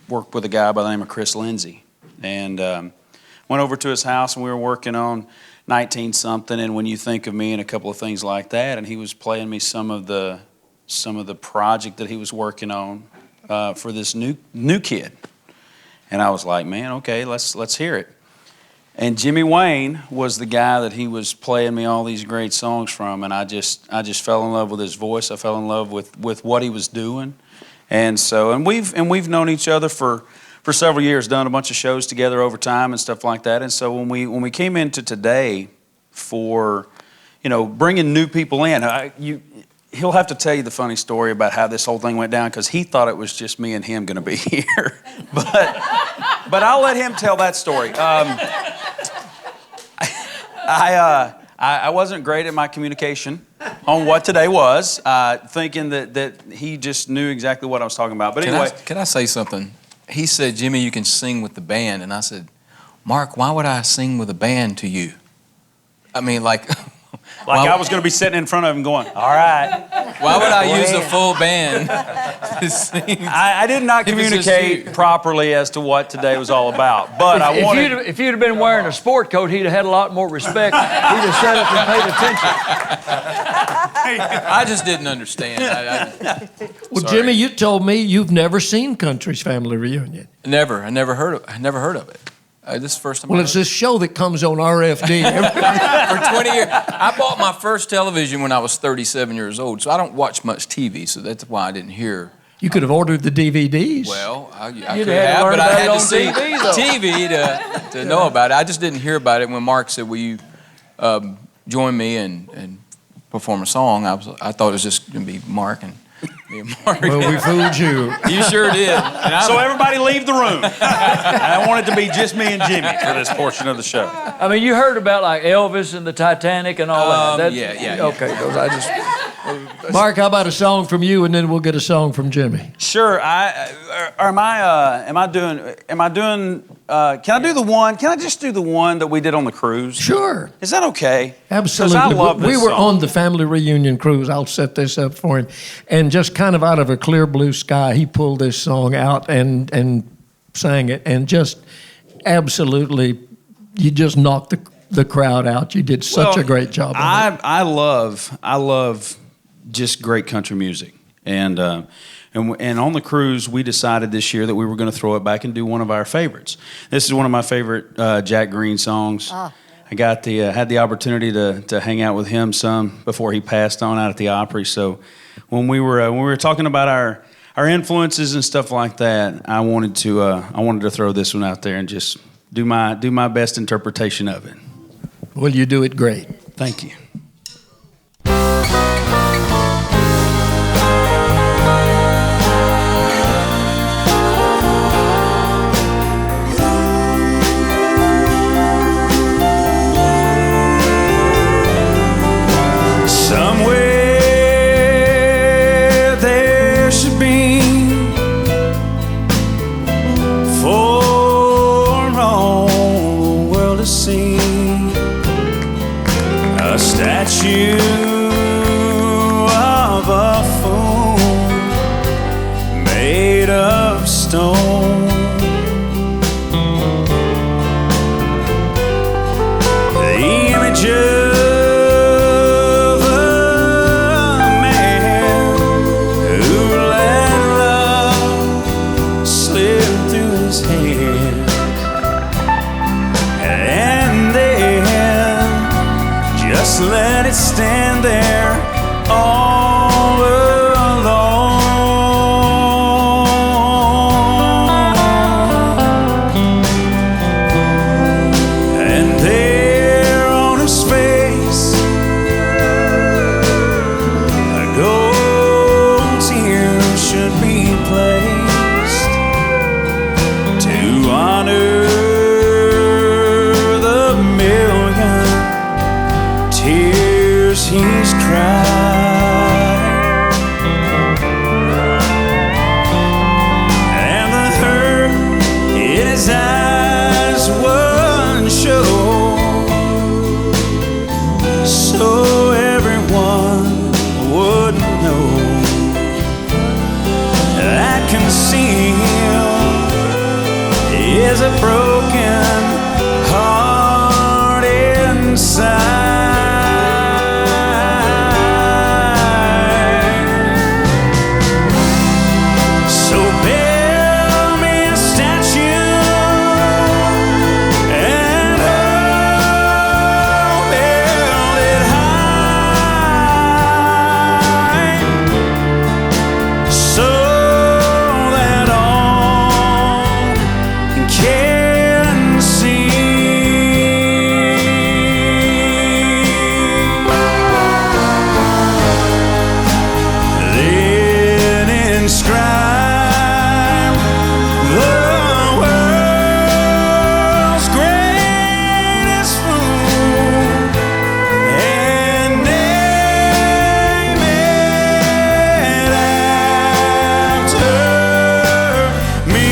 work with a guy by the name of Chris Lindsay, and went over to his house, and we were working on 19-something, and When You Think of Me and a couple of things like that, and he was playing me some of the project that he was working on for this new kid, and I was like, man, okay, let's hear it. And Jimmy Wayne was the guy that he was playing me all these great songs from, and I just fell in love with his voice. I fell in love with what he was doing, and we've known each other for several years, done a bunch of shows together over time and stuff like that. And so when we came into today for, bringing new people in, he'll have to tell you the funny story about how this whole thing went down, because he thought it was just me and him going to be here. But I'll let him tell that story. I wasn't great at my communication on what today was, thinking that he just knew exactly what I was talking about. But anyway. Can I say something? He said, Jimmy, you can sing with the band. And I said, Mark, why would I sing with a band to you? I mean, like I was going to be sitting in front of him going, all right. Why would I use a full band to sing? I did not communicate properly as to what today was all about. But if you'd have been wearing a sport coat, he'd have had a lot more respect. He'd have sat up and paid attention. I just didn't understand. Well, Jimmy, you told me you've never seen Country's Family Reunion. Never. I never heard of it. This is the first time. Well, it's this show that comes on RFD for 20 years. I bought my first television when I was 37 years old, so I don't watch much TV, so that's why I didn't hear. You could have ordered the DVDs. Well, I could have, but I had to see TV to know about it. I just didn't hear about it when Mark said, will you join me and perform a song? I thought it was just going to be Mark and me and Mark. Well, we fooled you. You sure did. So everybody leave the room. I want it to be just me and Jimmy for this portion of the show. I mean, you heard about like Elvis and the Titanic and all that. Yeah. Okay, Mark, how about a song from you, and then we'll get a song from Jimmy. Sure. Can I do the one? Can I just do the one that we did on the cruise? Sure. Is that okay? Absolutely. Because I love this We were song. on the family reunion cruise. I'll set this up for him. And just kind of out of a clear blue sky, he pulled this song out and sang it. And just absolutely, you just knocked the crowd out. You did such a great job on it. I love just great country music. And on the cruise, we decided this year that we were going to throw it back and do one of our favorites. This is one of my favorite Jack Green songs. I got had the opportunity to hang out with him some before he passed on out at the Opry. So when we were talking about our influences and stuff like that, I wanted to throw this one out there and just do my best interpretation of it. Well, you do it great. Thank you. Somewhere there should be for all the world to see a statue stand there all alone. And there on his face, a gold tear should be placed to honor the million tears he's cried. And the hurt in his eyes wouldn't show, so everyone would know. I can see him is a broken heart inside. So build me a statue and hold it high, so that all can see. Then inscribe the world's greatest fool and name it after me.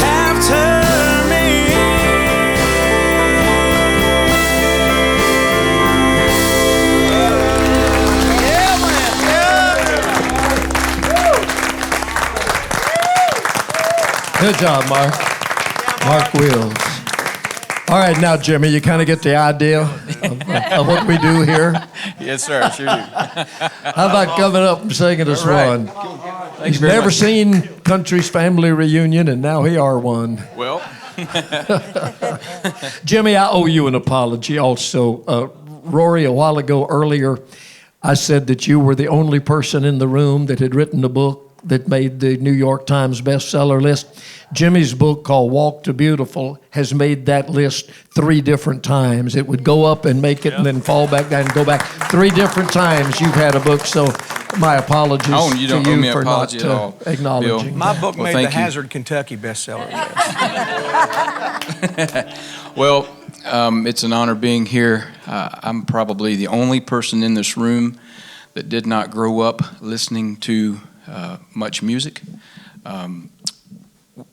After me. Good job, Mark. Mark Wills. All right, now, Jimmy, you kind of get the idea of what we do here. Yes, sir. Sure do. How about coming up and singing us one? He's very never much. seen Country's Family Reunion, and now he are one. Well. Jimmy, I owe you an apology also. Rory, a while ago earlier, I said that you were the only person in the room that had written a book that made the New York Times bestseller list. Jimmy's book called Walk to Beautiful has made that list 3 different times. It would go up and make it and then fall back down and go back 3 different times. You've had a book, so my apologies You don't to owe you me an for apology not at all, acknowledging. Bill. My book Well, made thank the you. Hazard, Kentucky bestseller list. Well, it's an honor being here. I'm probably the only person in this room that did not grow up listening to much music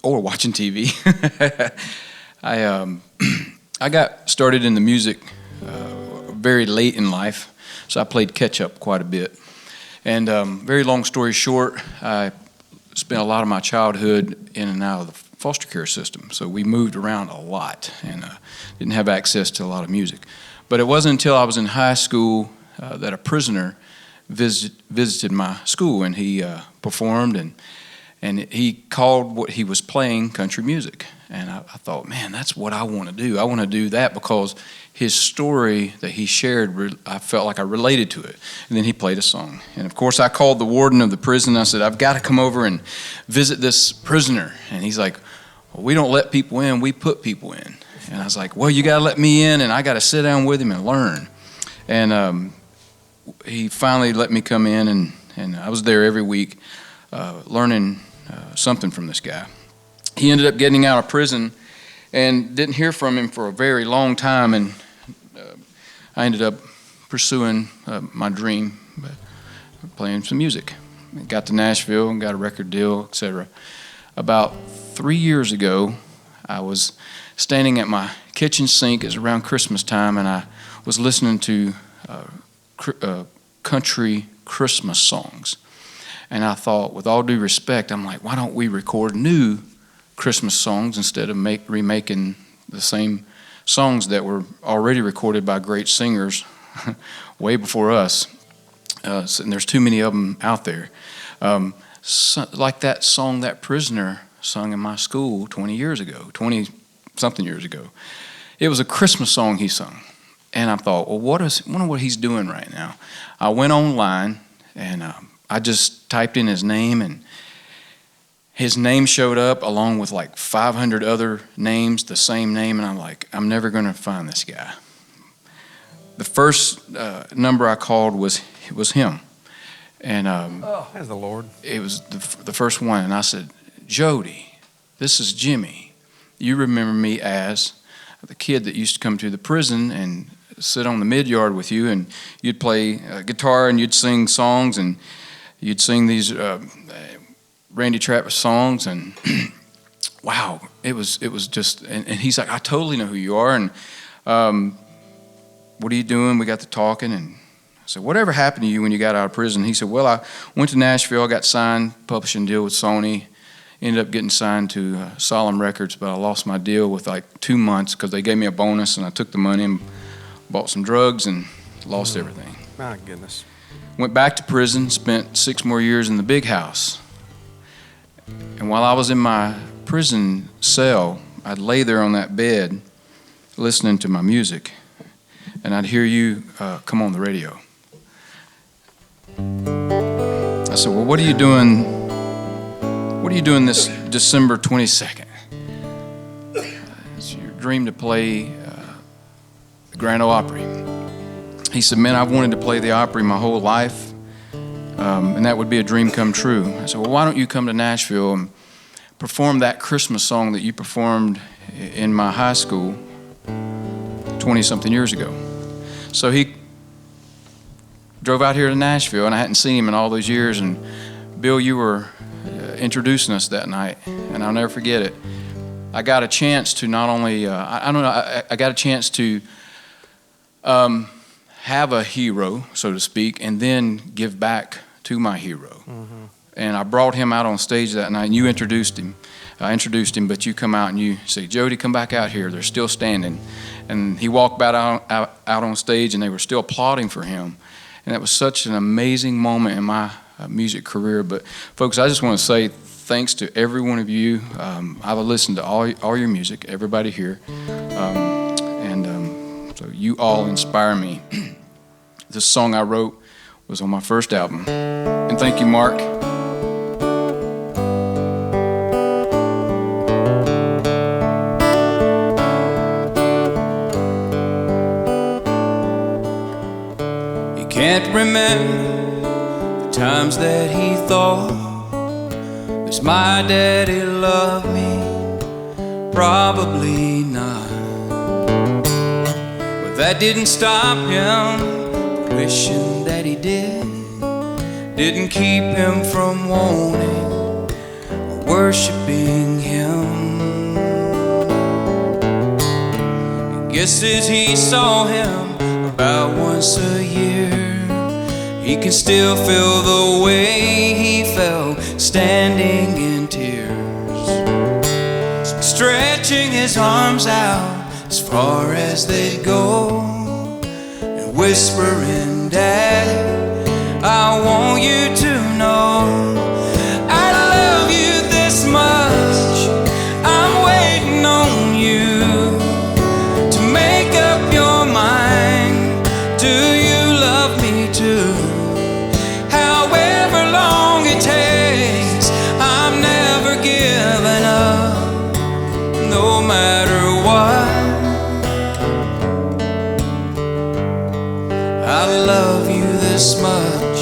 or watching TV. I got started in the music very late in life, so I played catch up quite a bit. And very long story short, I spent a lot of my childhood in and out of the foster care system, so we moved around a lot and didn't have access to a lot of music. But it wasn't until I was in high school that a prisoner visited my school, and he performed, and he called what he was playing country music. And I thought, man, that's what I want to do. I want to do that because his story that he shared, I felt like I related to it. And then he played a song. And of course, I called the warden of the prison. I said, I've got to come over and visit this prisoner. And he's like, well, we don't let people in, we put people in. And I was like, well, you got to let me in, and I got to sit down with him and learn. And he finally let me come in, and I was there every week learning something from this guy. He ended up getting out of prison and didn't hear from him for a very long time, and I ended up pursuing my dream, playing some music. Got to Nashville and got a record deal, etc. About 3 years ago, I was standing at my kitchen sink. It was around Christmas time, and I was listening to country Christmas songs. And I thought, with all due respect, I'm like, why don't we record new Christmas songs instead of remaking the same songs that were already recorded by great singers way before us. And there's too many of them out there. Like that song that prisoner sung in my school 20 years ago, something years ago. It was a Christmas song he sung. And I thought, well, wonder what he's doing right now. I went online and I just typed in his name, and his name showed up along with like 500 other names, the same name, and I'm like, I'm never going to find this guy. The first number I called was him. And Praise the Lord. it was the first one, and I said, Jody, this is Jimmy. You remember me as the kid that used to come to the prison and sit on the mid-yard with you, and you'd play guitar and you'd sing songs, and you'd sing these Randy Travis songs, and wow, it was just, and he's like, I totally know who you are, and what are you doing? We got to talking, and I said, whatever happened to you when you got out of prison? He said, well, I went to Nashville, I got signed, publishing deal with Sony, ended up getting signed to Solemn Records, but I lost my deal with like 2 months because they gave me a bonus, and I took the money and bought some drugs and lost everything. My goodness. Went back to prison, spent 6 more years in the big house. And while I was in my prison cell, I'd lay there on that bed listening to my music, and I'd hear you come on the radio. I said, well, what are you doing? What are you doing this December 22nd? It's your dream to play the Grand Ole Opry. He said, man, I've wanted to play the Opry my whole life, and that would be a dream come true. I said, well, why don't you come to Nashville and perform that Christmas song that you performed in my high school 20-something years ago? So he drove out here to Nashville, and I hadn't seen him in all those years, and Bill, you were introducing us that night, and I'll never forget it. I got a chance to not only, I got a chance to have a hero, so to speak, and then give back to my hero. Mm-hmm. And I brought him out on stage that night, and you introduced him. I introduced him, but you come out and you say, Jody, come back out here. They're still standing. And he walked back out on stage, and they were still applauding for him. And that was such an amazing moment in my music career. But folks, I just want to say thanks to every one of you. I've listened to all your music, everybody here. So you all inspire me. This song I wrote was on my first album. And thank you, Mark. He can't remember the times that he thought, does my daddy love me? Probably not. But that didn't stop him wishing that he did. Didn't keep him from wanting or worshiping him. I guess as he saw him about once a year, he can still feel the way he felt standing in tears, stretching his arms out as far as they go, and whispering, Dad, I want you to know I love you this much. I'm waiting on you to make up your mind. Do you love me too? However long it takes, I'm never giving up, no matter what. I love you this much.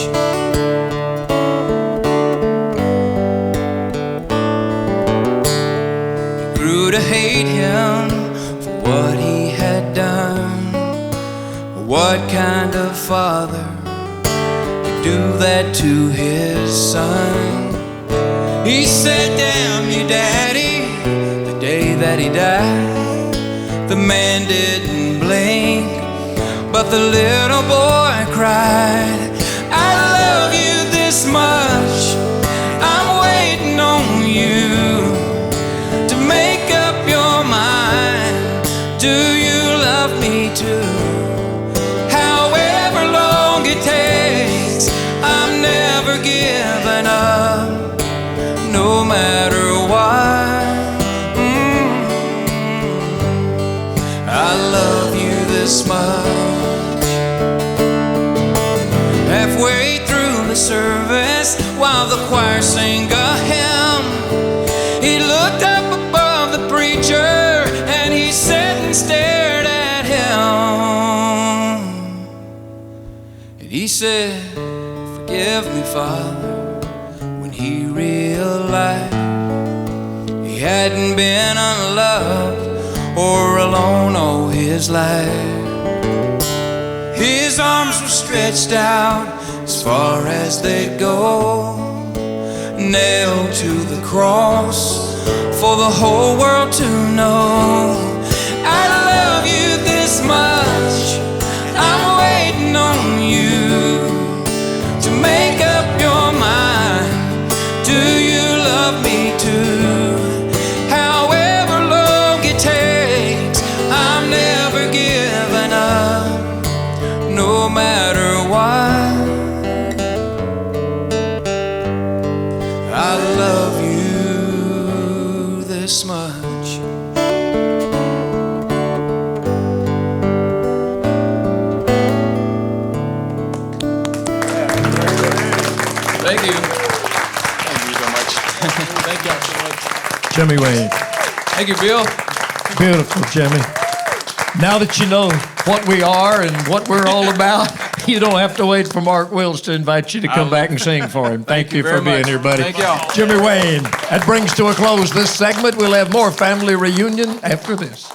He grew to hate him for what he had done. What kind of father would do that to his son? He said, damn you, Daddy, the day that he died. The man didn't blink, but the little boy cried, I love you this much. I'm waiting on you to make up your mind. Do you love me too? However long it takes, I'm never giving up, no matter what. this much. Halfway through the service, while the choir sang a hymn, he looked up above the preacher and he sat and stared at him. And he said, "Forgive me, Father," when he realized he hadn't been unloved or alone all his life. His arms were stretched out as far as they'd go, nailed to the cross for the whole world to know. I love you this much, I'm waiting on you to make up your mind. Do you love me too? However long it takes, I'm never giving up, no matter what. I love you this much. Thank you. Thank you so much. Thank y'all so much. Jimmy Wayne. Thank you, Bill. Beautiful, Jimmy. Now that you know what we are and what we're all about, you don't have to wait for Mark Wills to invite you to come back and sing for him. Thank you for being here, buddy. Thank y'all. Jimmy Wayne. That brings to a close this segment. We'll have more family reunion after this.